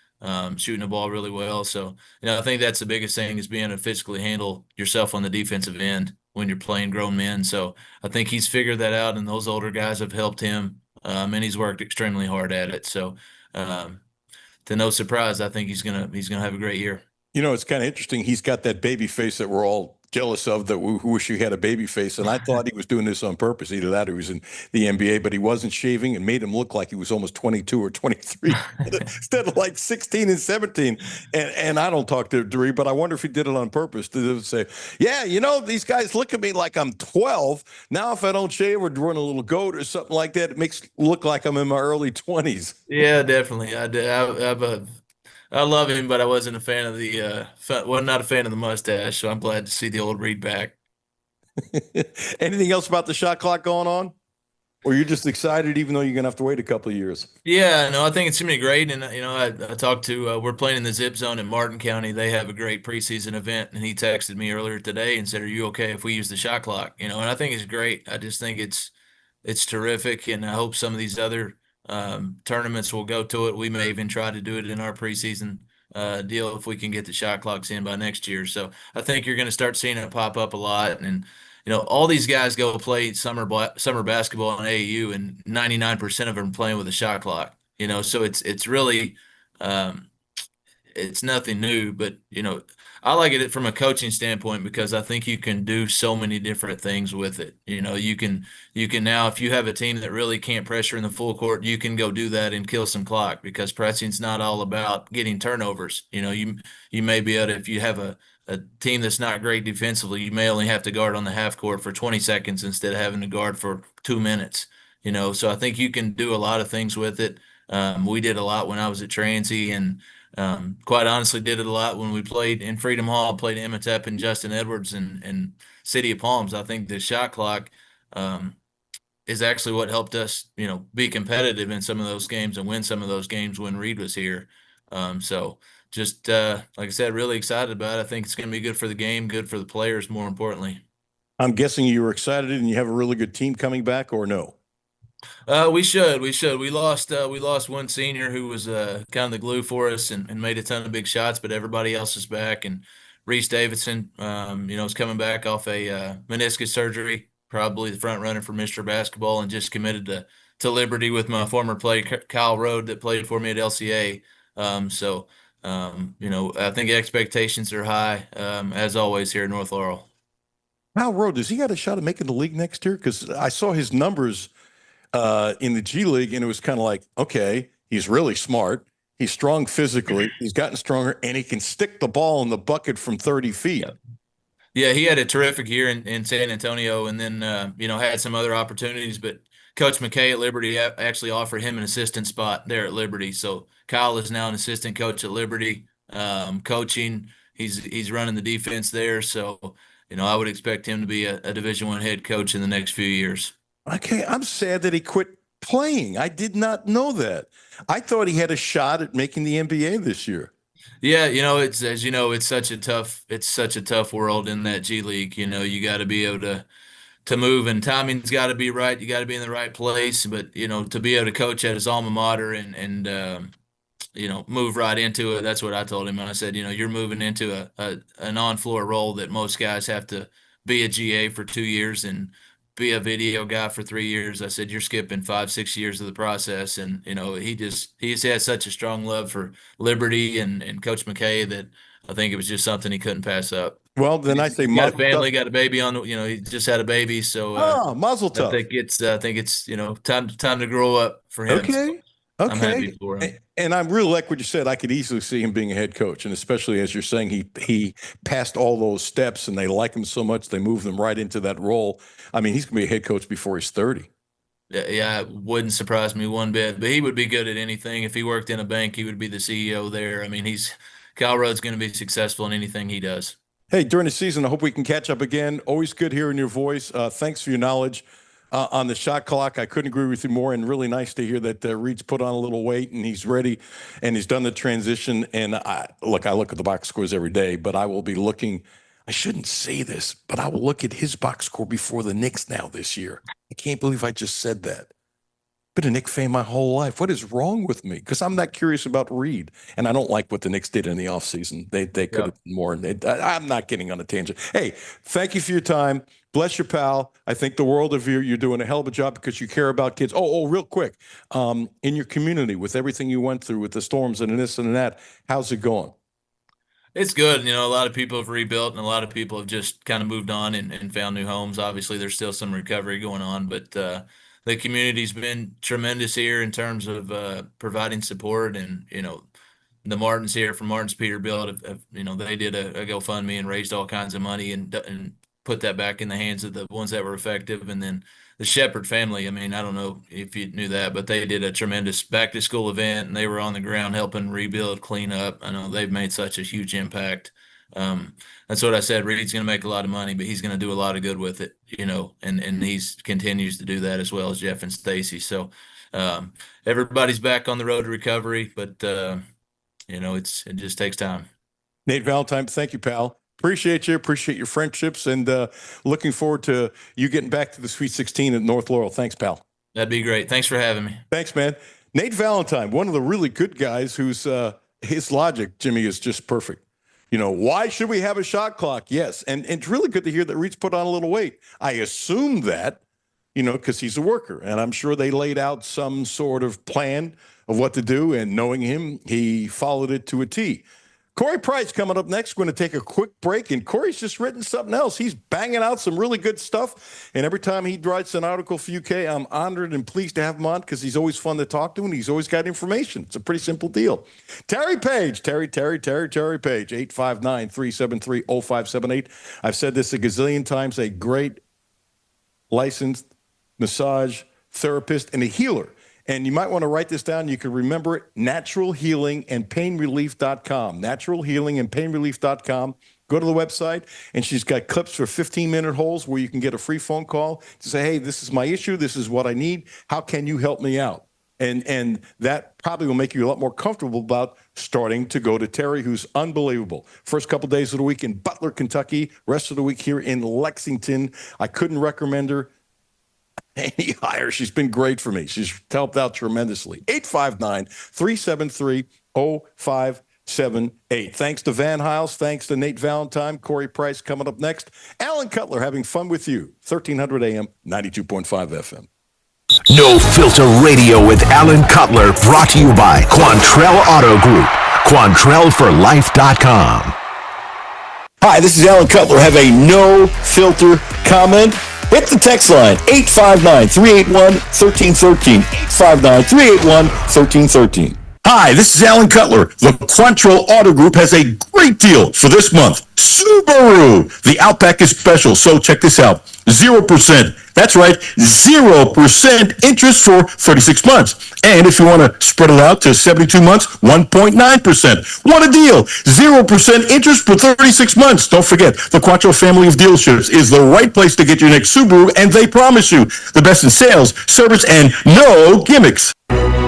shooting the ball really well. So, I think that's the biggest thing, is being able to physically handle yourself on the defensive end when you're playing grown men. So I think he's figured that out, and those older guys have helped him, and he's worked extremely hard at it. So, to no surprise, I think he's gonna have a great year. It's kind of interesting. He's got that baby face that we're all jealous of that who wish he had a baby face. And I thought he was doing this on purpose. Either that or he was in the NBA, but he wasn't shaving and made him look like he was almost 22 or 23 instead of like 16 and 17. And I don't talk to Doree, but I wonder if he did it on purpose to say, yeah, these guys look at me like I'm 12. Now, if I don't shave or run a little goat or something like that, it makes it look like I'm in my early 20s. Yeah, definitely. I love him, but I wasn't a fan of not a fan of the mustache. So I'm glad to see the old Reed back. Anything else about the shot clock going on? Or you're just excited even though you're going to have to wait a couple of years? Yeah, no, I think it's going to be great. And, I talked to, we're playing in the zip zone in Martin County. They have a great preseason event. And he texted me earlier today and said, "Are you okay if we use the shot clock?" And I think it's great. I just think it's terrific. And I hope some of these other tournaments will go to it. We may even try to do it in our preseason deal if we can get the shot clocks in by next year. So I think you're going to start seeing it pop up a lot. And all these guys go play summer basketball in AAU, and 99% of them are playing with a shot clock. So it's really it's nothing new, but I like it from a coaching standpoint because I think you can do so many different things with it. You can now, if you have a team that really can't pressure in the full court, you can go do that and kill some clock because pressing's not all about getting turnovers. You may be able to, if you have a team that's not great defensively, you may only have to guard on the half court for 20 seconds instead of having to guard for 2 minutes. So I think you can do a lot of things with it. We did a lot when I was at Transy, and quite honestly did it a lot when we played in Freedom Hall, played Imhotep and Justin Edwards and City of Palms. I think the shot clock is actually what helped us, be competitive in some of those games and win some of those games when Reed was here. So just like I said, really excited about it. I think it's going to be good for the game, good for the players, more importantly. I'm guessing you were excited and you have a really good team coming back, or no? We should. We lost one senior who was kind of the glue for us and made a ton of big shots, but everybody else is back. And Reese Davidson, is coming back off a meniscus surgery, probably the front runner for Mr. Basketball, and just committed to Liberty with my former player Kyle Rode that played for me at LCA. I think expectations are high, as always here in North Laurel. Kyle Rode, does he got a shot at making the league next year? Because I saw his numbers in the G League, and it was kind of like, okay, he's really smart. He's strong physically. He's gotten stronger, and he can stick the ball in the bucket from 30 feet. Yeah, he had a terrific year in San Antonio, and then, had some other opportunities. But Coach McKay at Liberty actually offered him an assistant spot there at Liberty. So Kyle is now an assistant coach at Liberty, coaching. He's running the defense there. So, I would expect him to be a Division I head coach in the next few years. Okay, I'm sad that he quit playing. I did not know that. I thought he had a shot at making the NBA this year. Yeah, it's such a tough world in that G League. You got to be able to move, and timing's got to be right. You got to be in the right place. But to be able to coach at his alma mater and move right into it. That's what I told him. I said, you're moving into an on-floor role that most guys have to be a GA for 2 years and be a video guy for 3 years. I said, you're skipping 5-6 years of the process. And, he's had such a strong love for Liberty and Coach McKay that I think it was just something he couldn't pass up. Well, then I say, got a family, got a baby on, he just had a baby. So, mazel tov. I think it's, time to grow up for him. Okay. So I'm happy for him. And I really like what you said. I could easily see him being a head coach, and especially as you're saying, he passed all those steps, and they like him so much they moved him right into that role. I mean, he's going to be a head coach before he's 30. Yeah, it wouldn't surprise me one bit. But he would be good at anything. If he worked in a bank, he would be the CEO there. I mean, Kyle Rode's going to be successful in anything he does. Hey, during the season, I hope we can catch up again. Always good hearing your voice. Thanks for your knowledge. On the shot clock, I couldn't agree with you more, and really nice to hear that Reed's put on a little weight and he's ready and he's done the transition. And I look at the box scores every day, but I will be looking. I shouldn't say this, but I will look at his box score before the Knicks now this year. I can't believe I just said that. Been a Knicks fan my whole life. What is wrong with me? Because I'm not curious about Reed, and I don't like what the Knicks did in the offseason. They could have done more. And I'm not getting on a tangent. Hey, thank you for your time. Bless your pal. I think the world of you. You're doing a hell of a job because you care about kids. Oh, real quick. In your community, with everything you went through with the storms and this and that, how's it going? It's good. A lot of people have rebuilt and a lot of people have just kind of moved on and found new homes. Obviously, there's still some recovery going on, but the community's been tremendous here in terms of providing support. And, the Martins here from Martins Peterbilt, they did a GoFundMe and raised all kinds of money and put that back in the hands of the ones that were effective. And then the Shepherd family, I don't know if you knew that, but they did a tremendous back to school event and they were on the ground helping rebuild, clean up. I know they've made such a huge impact. That's what I said. Reed's going to make a lot of money, but he's going to do a lot of good with it, and he's continues to do that as well as Jeff and Stacy. So everybody's back on the road to recovery, but it just takes time. Nate Valentine, thank you, pal. Appreciate you. Appreciate your friendships, and looking forward to you getting back to the Sweet 16 at North Laurel. Thanks, pal. That'd be great. Thanks for having me. Thanks, man. Nate Valentine, one of the really good guys who's his logic, Jimmy, is just perfect. Why should we have a shot clock? Yes. And it's really good to hear that Reed's put on a little weight. I assume that, because he's a worker, and I'm sure they laid out some sort of plan of what to do, and knowing him, he followed it to a T. Corey Price coming up next. We're going to take a quick break, and Corey's just written something else. He's banging out some really good stuff, and every time he writes an article for UK, I'm honored and pleased to have him on because he's always fun to talk to, and he's always got information. It's a pretty simple deal. Terry Page, Terry Page, 859-373-0578. I've said this a gazillion times, a great licensed massage therapist and a healer. And you might want to write this down. You can remember it, naturalhealingandpainrelief.com. Naturalhealingandpainrelief.com. Go to the website, and she's got clips for 15-minute holds where you can get a free phone call to say, hey, this is my issue. This is what I need. How can you help me out? And that probably will make you a lot more comfortable about starting to go to Terry, who's unbelievable. First couple days of the week in Butler, Kentucky. Rest of the week here in Lexington. I couldn't recommend her any higher. She's been great for me. She's helped out tremendously. 859-373-0578. Thanks to Van Hiles. Thanks to Nate Valentine. Corey Price coming up next. Alan Cutler having fun with you. 1300 AM, 92.5 FM. No Filter Radio with Alan Cutler, brought to you by Quantrell Auto Group. QuantrellForLife.com. Hi, this is Alan Cutler. Have a no filter comment? Hit the text line, 859-381-1313. 859-381-1313. Hi, this is Alan Cutler. The Quantrell Auto Group has a great deal for this month. Subaru. The Outback is special, so check this out. 0%. That's right, 0% interest for 36 months. And if you want to spread it out to 72 months, 1.9%. What a deal. 0% interest for 36 months. Don't forget, the Quantrell family of dealerships is the right place to get your next Subaru, and they promise you the best in sales, service, and no gimmicks.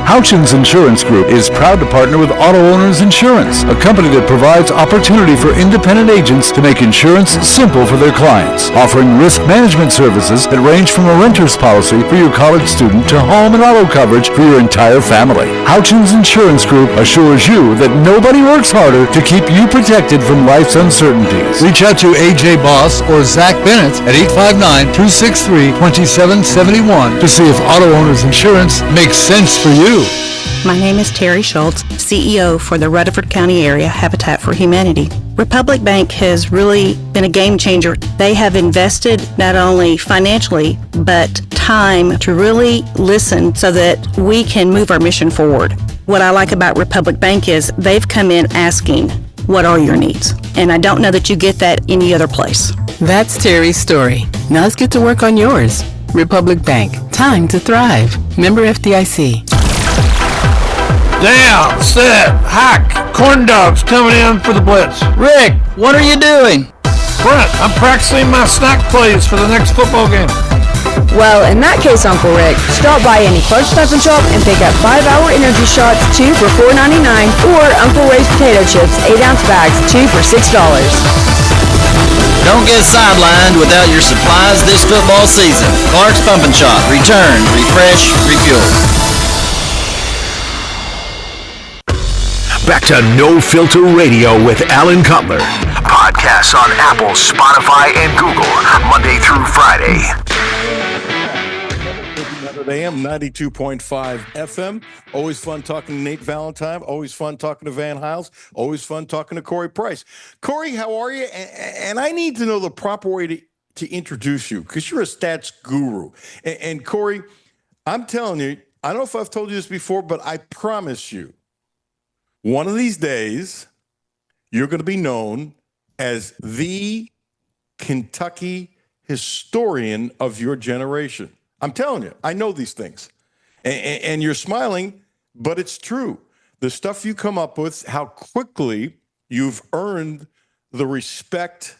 Houchins Insurance Group is proud to partner with Auto Owners Insurance, a company that provides opportunity for independent agents to make insurance simple for their clients, offering risk management services that range from a renter's policy for your college student to home and auto coverage for your entire family. Houchins Insurance Group assures you that nobody works harder to keep you protected from life's uncertainties. Reach out to AJ Boss or Zach Bennett at 859-263-2771 to see if Auto Owners Insurance makes sense for you. My name is Terry Schultz, CEO for the Rutherford County Area Habitat for Humanity. Republic Bank has really been a game changer. They have invested not only financially, but time to really listen so that we can move our mission forward. What I like about Republic Bank is they've come in asking, what are your needs? And I don't know that you get that any other place. That's Terry's story. Now let's get to work on yours. Republic Bank. Time to thrive. Member FDIC. Down, set, hack, corn dogs coming in for the blitz. Rick, what are you doing? Brent, I'm practicing my snack plays for the next football game. Well, in that case, Uncle Rick, stop by any Clutch Stop and Shop and pick up 5-hour energy shots, 2 for $4.99, or Uncle Ray's potato chips, 8-ounce bags, 2 for $6. Don't get sidelined without your supplies this football season. Clark's Pump and Shop. Return, refresh, refuel. Back to No Filter Radio with Alan Cutler. Podcasts on Apple, Spotify, and Google, Monday through Friday. 100 AM, 92.5 FM. Always fun talking to Nate Valentine. Always fun talking to Van Hiles. Always fun talking to Corey Price. Corey, how are you? And I need to know the proper way to introduce you because you're a stats guru. And Corey, I'm telling you, I don't know if I've told you this before, but I promise you, one of these days, you're going to be known as the Kentucky historian of your generation. I'm telling you, I know these things. And you're smiling, but it's true. The stuff you come up with, how quickly you've earned the respect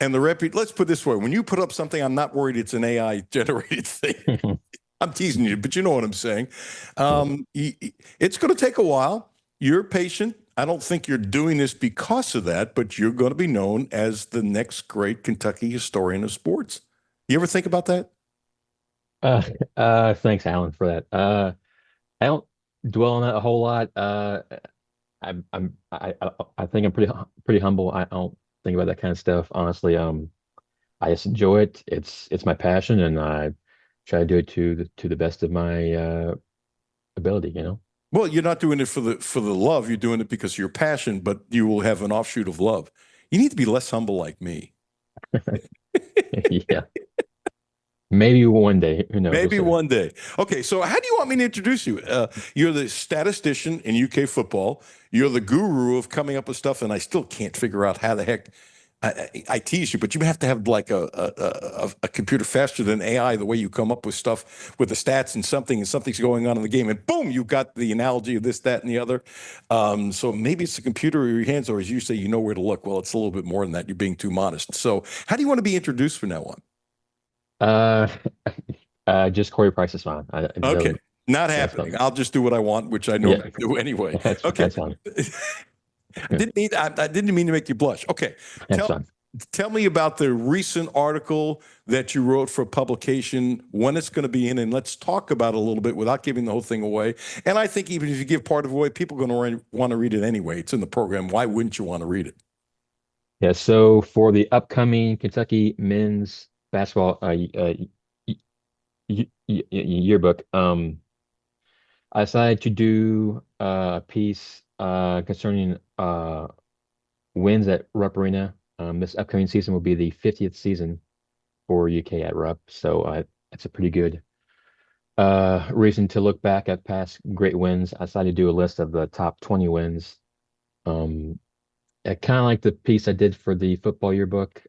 and the reputation. Let's put it this way. When you put up something, I'm not worried it's an AI-generated thing. I'm teasing you, but you know what I'm saying. It's going to take a while. You're patient. I don't think you're doing this because of that, but you're going to be known as the next great Kentucky historian of sports. You ever think about that? Thanks, Alan, for that. I don't dwell on that a whole lot. I think I'm pretty humble. I don't think about that kind of stuff, honestly. I just enjoy it. It's my passion, and I try to do it to the best of my ability. You know. Well, you're not doing it for the love. You're doing it because of your passion, but you will have an offshoot of love. You need to be less humble like me. Yeah. Maybe one day. Who knows? Maybe one day. Okay, so how do you want me to introduce you? You're the statistician in UK football. You're the guru of coming up with stuff, and I still can't figure out how the heck I tease you, but you have to have like a computer faster than AI, the way you come up with stuff with the stats and something's going on in the game, and boom, you got the analogy of this, that, and the other. So maybe it's the computer or your hands, or as you say, you know where to look. Well, it's a little bit more than that. You're being too modest. So how do you want to be introduced from now on? Just Corey Price is fine. Okay, not happening. I'll just do what I want, which I normally do anyway. Okay. That's fine. I didn't mean to make you blush. Okay. Tell me about the recent article that you wrote for publication, when it's going to be in, and let's talk about it a little bit without giving the whole thing away. And I think even if you give part of it away, people are going to want to read it anyway. It's in the program. Why wouldn't you want to read it? Yeah, so for the upcoming Kentucky men's basketball yearbook, I decided to do a piece concerning wins at Rupp Arena. This upcoming season will be the 50th season for UK at Rupp, so it's a pretty good reason to look back at past great wins. I decided to do a list of the top 20 wins. Kind of like the piece I did for the football yearbook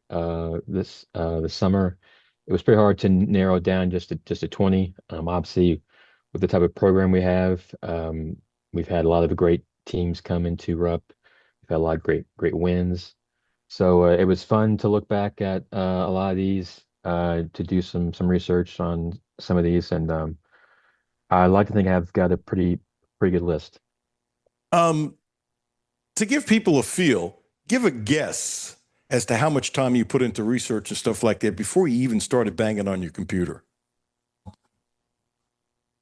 this summer. It was pretty hard to narrow it down just to 20. Obviously, with the type of program we have, we've had a lot of great teams come into Rupp. We've had a lot of great wins. So it was fun to look back at a lot of these, to do some research on some of these, and I like to think I've got a pretty good list. To give people a feel, give a guess as to how much time you put into research and stuff like that before you even started banging on your computer.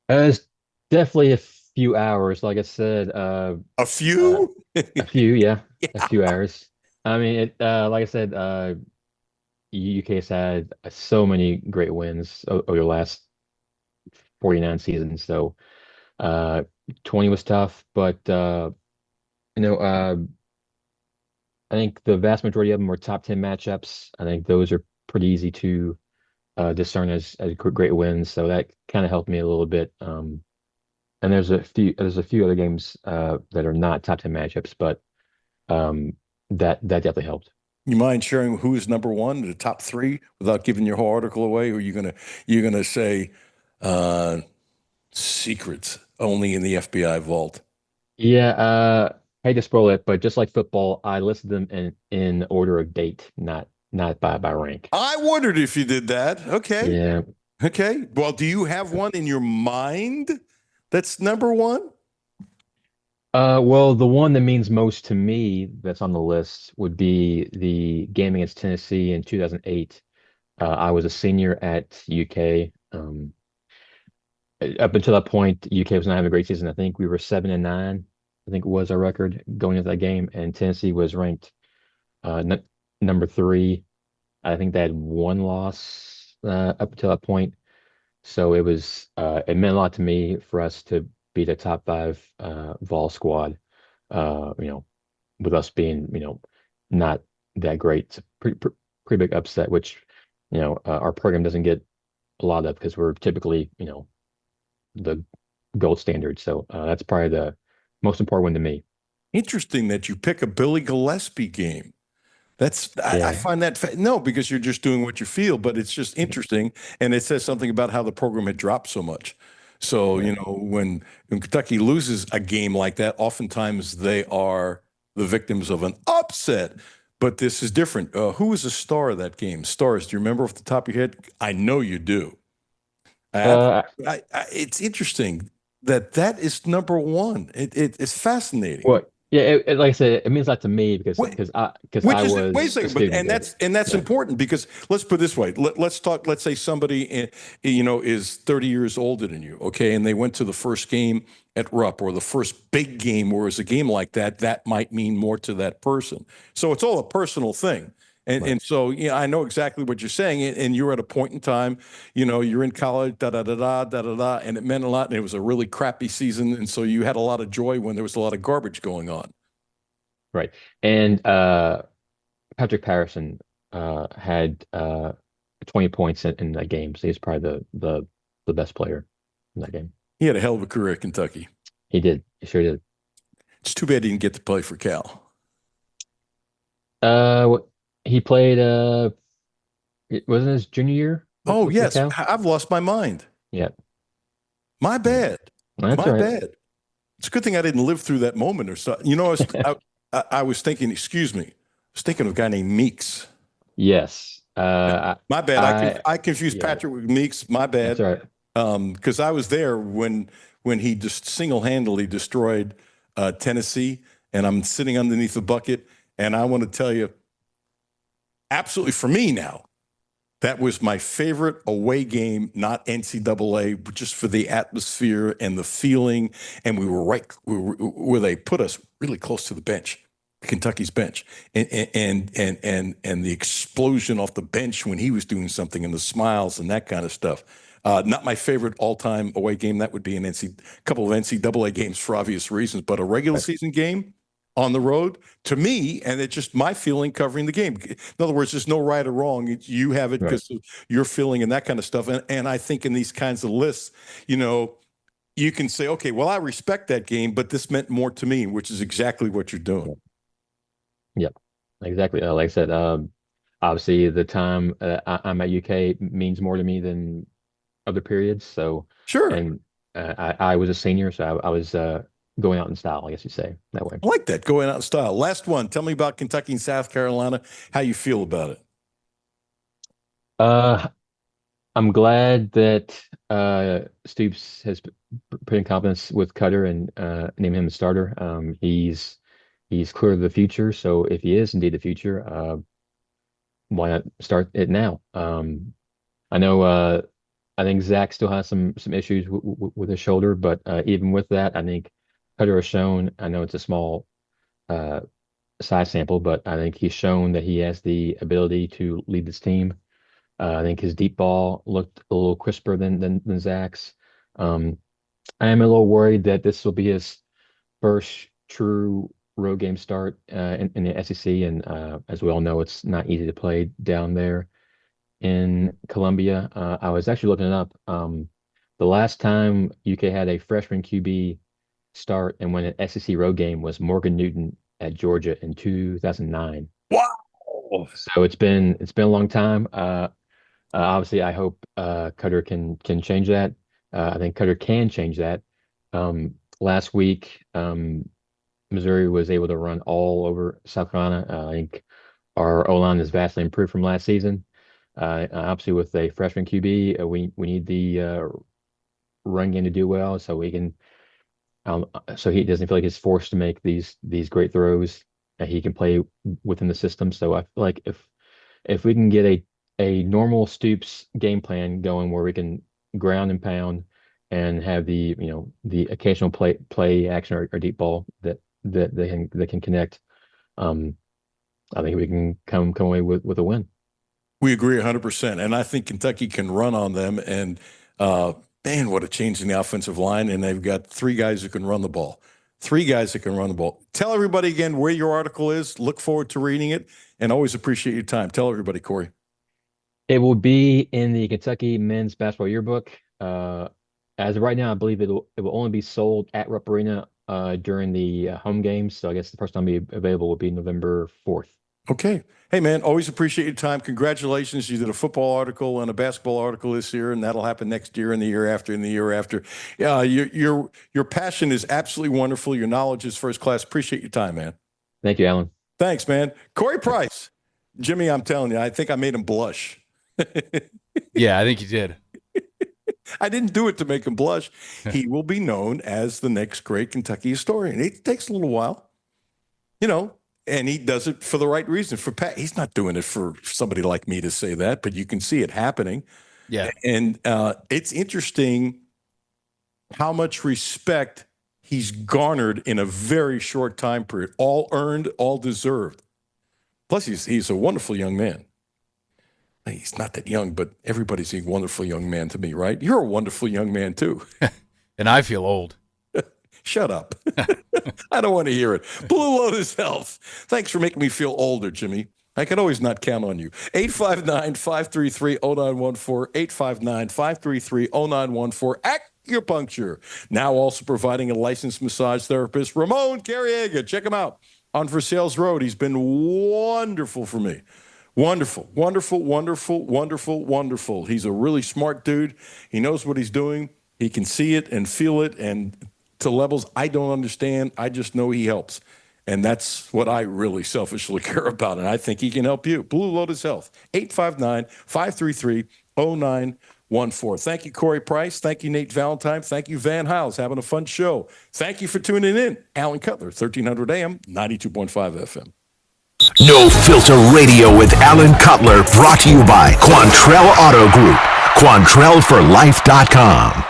It's definitely a few hours, like I said. A few? A few, yeah. A few hours. I mean, like I said, UK's had so many great wins over the last 49 seasons. So 20 was tough, but I think the vast majority of them were top 10 matchups. I think those are pretty easy to discern as great wins. So that kind of helped me a little bit. And there's a few other games that are not top 10 matchups, but that definitely helped. You mind sharing who's number one, the top three, without giving your whole article away? Or you're gonna say secrets only in the FBI vault? Yeah, I hate to spoil it, but just like football, I listed them in order of date, not by rank. I wondered if you did that. Okay. Yeah. Okay. Well, do you have one in your mind that's number one? Well, the one that means most to me that's on the list would be the game against Tennessee in 2008. I was a senior at UK. Up until that point, UK was not having a great season. I think we were 7-9. I think was our record going into that game, and Tennessee was ranked number 3. I think they had one loss up until that point. So it meant a lot to me for us to beat a top five Vol squad. You know, with us being not that great. It's a pretty big upset, which our program doesn't get a lot of because we're typically the gold standard. So that's probably the most important one to me. Interesting that you pick a Billy Gillespie game. I find that no, because you're just doing what you feel, but it's just interesting, and it says something about how the program had dropped so much. So when Kentucky loses a game like that, oftentimes they are the victims of an upset. But this is different. Who was the star of that game? Stars? Do you remember off the top of your head? I know you do. It's interesting that is number one. It's fascinating. Well, yeah, like I said, it means a lot to me because I was wait a second, a student. That's important because let's put it this way. Let's talk. Let's say somebody is 30 years older than you, okay, and they went to the first game at Rupp or the first big game, whereas a game like that might mean more to that person. So it's all a personal thing. And so, I know exactly what you're saying. And you're at a point in time, you're in college, da da da da da da da, and it meant a lot. And it was a really crappy season, and so you had a lot of joy when there was a lot of garbage going on. Right. And Patrick Patterson had 20 points in that game, so he's probably the best player in that game. He had a hell of a career at Kentucky. He did. He sure did. It's too bad he didn't get to play for Cal. He played. It wasn't his junior year. Oh yes, I've lost my mind. Yeah, my bad. That's my bad. It's a good thing I didn't live through that moment or so. I was thinking. Excuse me. I was thinking of a guy named Meeks. Yes. My bad. I confused Patrick with Meeks. My bad. That's right. Because I was there when he just single-handedly destroyed Tennessee, and I'm sitting underneath the bucket, and I want to tell you, absolutely for me now, that was my favorite away game, not NCAA, but just for the atmosphere and the feeling. And we were where they put us really close to the bench, Kentucky's bench, and the explosion off the bench when he was doing something, and the smiles and that kind of stuff. Not my favorite all-time away game. That would be a couple of NCAA games for obvious reasons, but a regular season game on the road, to me, and it's just my feeling covering the game. In other words, there's no right or wrong. You have it because of your feeling and that kind of stuff. And I think in these kinds of lists, you can say, okay, well, I respect that game, but this meant more to me, which is exactly what you're doing. Yep, exactly. Like I said, obviously the time I'm at UK means more to me than other periods. So sure. And I was a senior, so I was going out in style, I guess you say that way. I like that, going out in style. Last one. Tell me about Kentucky and South Carolina. How you feel about it? I'm glad that Stoops has put in confidence with Cutter and named him a starter. He's clear of the future. So if he is indeed the future, why not start it now? I know. I think Zach still has some issues with his shoulder, but even with that, I think Cutler has shown. I know it's a small size sample, but I think he's shown that he has the ability to lead this team. I think his deep ball looked a little crisper than Zach's. I am a little worried that this will be his first true road game start in the SEC, and as we all know, it's not easy to play down there in Columbia. I was actually looking it up. The last time UK had a freshman QB start and win an SEC road game was Morgan Newton at Georgia in 2009. Wow! So it's been a long time. Obviously, I hope Cutter can change that. I think Cutter can change that. Last week, Missouri was able to run all over South Carolina. I think our O-line is vastly improved from last season. Obviously, with a freshman QB, we need the run game to do well, so we can, so he doesn't feel like he's forced to make these great throws. He can play within the system. So I feel like if we can get a normal Stoops game plan going, where we can ground and pound and have the occasional play action or deep ball that they can connect, I think we can come away with a win. We agree 100%. And I think Kentucky can run on them. And Man, what a change in the offensive line. And they've got 3 guys who can run the ball. 3 guys that can run the ball. Tell everybody again where your article is. Look forward to reading it and always appreciate your time. Tell everybody, Corey. It will be in the Kentucky Men's Basketball Yearbook. As of right now, I believe it will only be sold at Rupp Arena during the home games. So I guess the first time it'll be available will be November 4th. Okay. Hey, man, always appreciate your time. Congratulations. You did a football article and a basketball article this year, and that'll happen next year and the year after and the year after. Yeah, your passion is absolutely wonderful. Your knowledge is first class. Appreciate your time, man. Thank you, Alan. Thanks, man. Corey Price. Jimmy, I'm telling you, I think I made him blush. Yeah, I think you did. I didn't do it to make him blush. He will be known as the next great Kentucky historian. It takes a little while, and he does it for the right reason. For Pat, he's not doing it for somebody like me to say that, but you can see it happening. Yeah. And it's interesting how much respect he's garnered in a very short time period. All earned, all deserved. Plus, he's a wonderful young man. He's not that young, but everybody's a wonderful young man to me, right? You're a wonderful young man, too. And I feel old. Shut up. I don't want to hear it. Blue Lotus Health. Thanks for making me feel older, Jimmy. I can always not count on you. 859-533-0914, 859-533-0914. Acupuncture. Now also providing a licensed massage therapist, Ramon Carriega. Check him out on Versailles Road. He's been wonderful for me. Wonderful, wonderful, wonderful, wonderful, wonderful. He's a really smart dude. He knows what he's doing. He can see it and feel it, and to levels I don't understand. I just know he helps. And that's what I really selfishly care about, and I think he can help you. Blue Lotus Health, 859-533-0914. Thank you, Corey Price. Thank you, Nate Valentine. Thank you, Van Hiles. Having a fun show. Thank you for tuning in. Alan Cutler, 1300 AM, 92.5 FM. No Filter Radio with Alan Cutler, brought to you by Quantrell Auto Group. QuantrellForLife.com.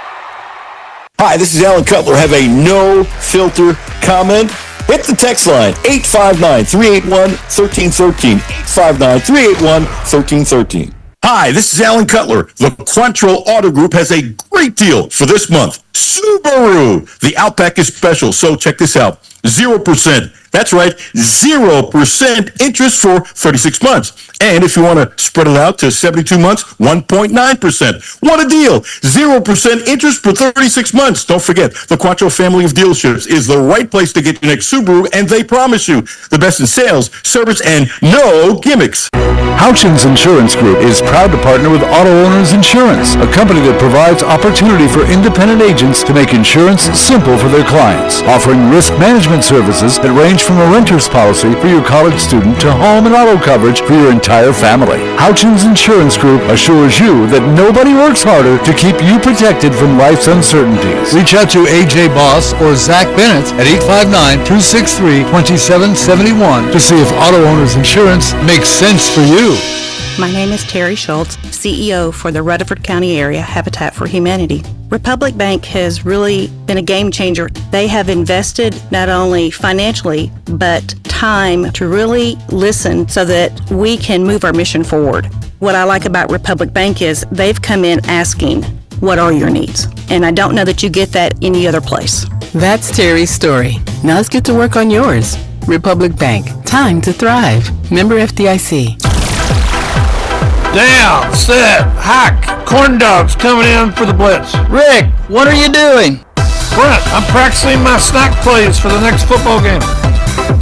Hi, this is Alan Cutler. Have a no-filter comment? Hit the text line, 859-381-1313, 859-381-1313. Hi, this is Alan Cutler. The Quantrell Auto Group has a great deal for this month. Subaru. The Outback is special, so check this out. 0%. That's right, 0% interest for 36 months. And if you want to spread it out to 72 months, 1.9%. What a deal. 0% interest for 36 months. Don't forget, the Quattro family of dealerships is the right place to get your next Subaru, and they promise you the best in sales, service, and no gimmicks. Houchins Insurance Group is proud to partner with Auto Owners Insurance, a company that provides opportunity for independent agents to make insurance simple for their clients, offering risk management services that range from a renter's policy for your college student to home and auto coverage for your entire family. Houchins Insurance Group assures you that nobody works harder to keep you protected from life's uncertainties. Reach out to AJ Boss or Zach Bennett at 859-263-2771 to see if Auto Owners Insurance makes sense for you. My name is Terry Schultz, CEO for the Rutherford County Area Habitat for Humanity. Republic Bank has really been a game changer. They have invested not only financially, but time to really listen so that we can move our mission forward. What I like about Republic Bank is they've come in asking, what are your needs? And I don't know that you get that any other place. That's Terry's story. Now let's get to work on yours. Republic Bank. Time to thrive. Member FDIC. Down, set, hack, corn dogs coming in for the blitz. Rick, what are you doing? Brent, I'm practicing my snack plays for the next football game.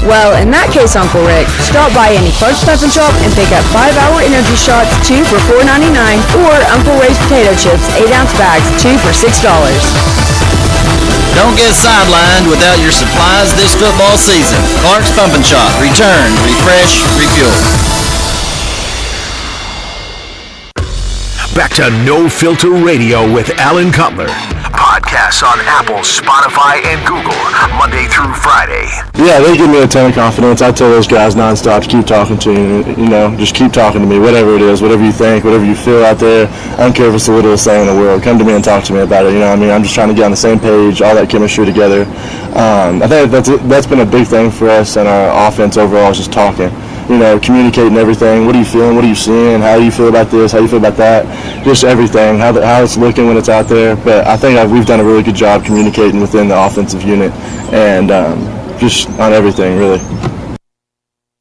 Well, in that case, Uncle Rick, stop by any Clark's Stop and Shop and pick up 5-hour energy shots, 2 for $4.99, or Uncle Ray's potato chips, 8-ounce bags, 2 for $6. Don't get sidelined without your supplies this football season. Clark's Pump and Shop. Return, refresh, refuel. Back to No Filter Radio with Alan Cutler. Podcasts on Apple, Spotify, and Google, Monday through Friday. Yeah, they give me a ton of confidence. I tell those guys nonstop to keep talking to you. Just keep talking to me, whatever it is, whatever you think, whatever you feel out there. I don't care if it's the littlest thing in the world. Come to me and talk to me about it. I'm just trying to get on the same page, all that chemistry together. I think that's been a big thing for us and our offense overall is just talking. communicating everything. What are you feeling? What are you seeing? How do you feel about this? How do you feel about that? Just everything, how it's looking when it's out there. But I think we've done a really good job communicating within the offensive unit and just on everything, really.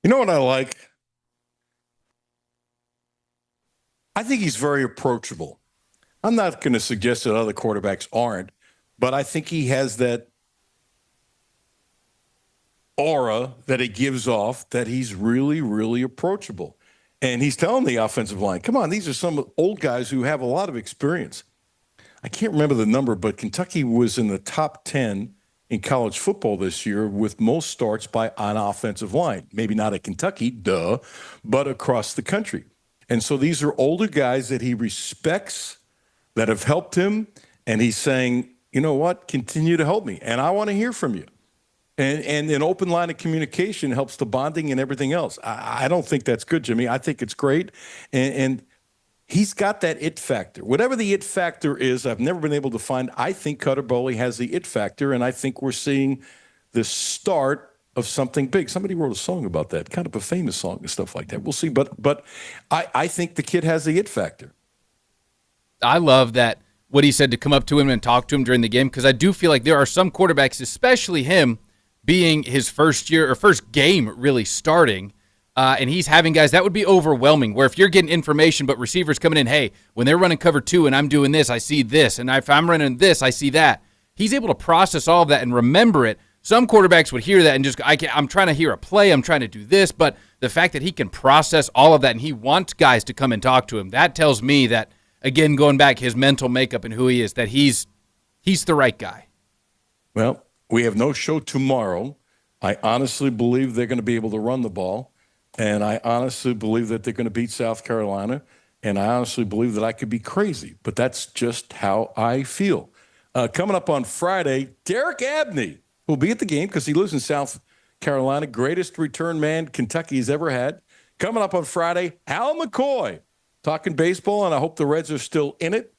You know what I like? I think he's very approachable. I'm not going to suggest that other quarterbacks aren't, but I think he has that aura that he gives off that he's really, really approachable. And he's telling the offensive line, come on, these are some old guys who have a lot of experience. I can't remember the number, but Kentucky was in the top 10 in college football this year with most starts by an offensive line. Maybe not at Kentucky, duh, but across the country. And so these are older guys that he respects, that have helped him, and he's saying, you know what, continue to help me, and I want to hear from you. And an open line of communication helps the bonding and everything else. I don't think that's good, Jimmy. I think it's great. And he's got that it factor. Whatever the it factor is, I've never been able to find. I think Cutter Bowley has the it factor, and I think we're seeing the start of something big. Somebody wrote a song about that, kind of a famous song and stuff like that. We'll see. But I think the kid has the it factor. I love that, what he said, to come up to him and talk to him during the game, because I do feel like there are some quarterbacks, especially him, being his first year or first game really starting, and he's having guys, that would be overwhelming, where if you're getting information but receivers coming in, hey, when they're running cover 2 and I'm doing this, I see this, and if I'm running this, I see that. He's able to process all of that and remember it. Some quarterbacks would hear that and just, I'm trying to hear a play, I'm trying to do this, but the fact that he can process all of that and he wants guys to come and talk to him, that tells me that, again, going back, his mental makeup and who he is, that he's the right guy. Well, we have no show tomorrow. I honestly believe they're going to be able to run the ball, and I honestly believe that they're going to beat South Carolina, and I honestly believe that I could be crazy, but that's just how I feel. Coming up on Friday, Derek Abney will be at the game because he lives in South Carolina, greatest return man Kentucky's ever had. Coming up on Friday, Al McCoy, talking baseball, and I hope the Reds are still in it.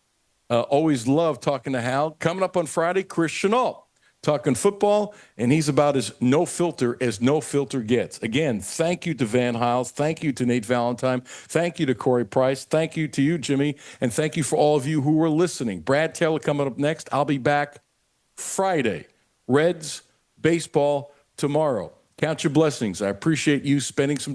Always love talking to Hal. Coming up on Friday, Chris Chenault, talking football, and he's about as no filter gets. Again, thank you to Van Hiles. Thank you to Nate Valentine. Thank you to Corey Price. Thank you to you, Jimmy. And thank you for all of you who were listening. Brad Taylor coming up next. I'll be back Friday. Reds, baseball, tomorrow. Count your blessings. I appreciate you spending some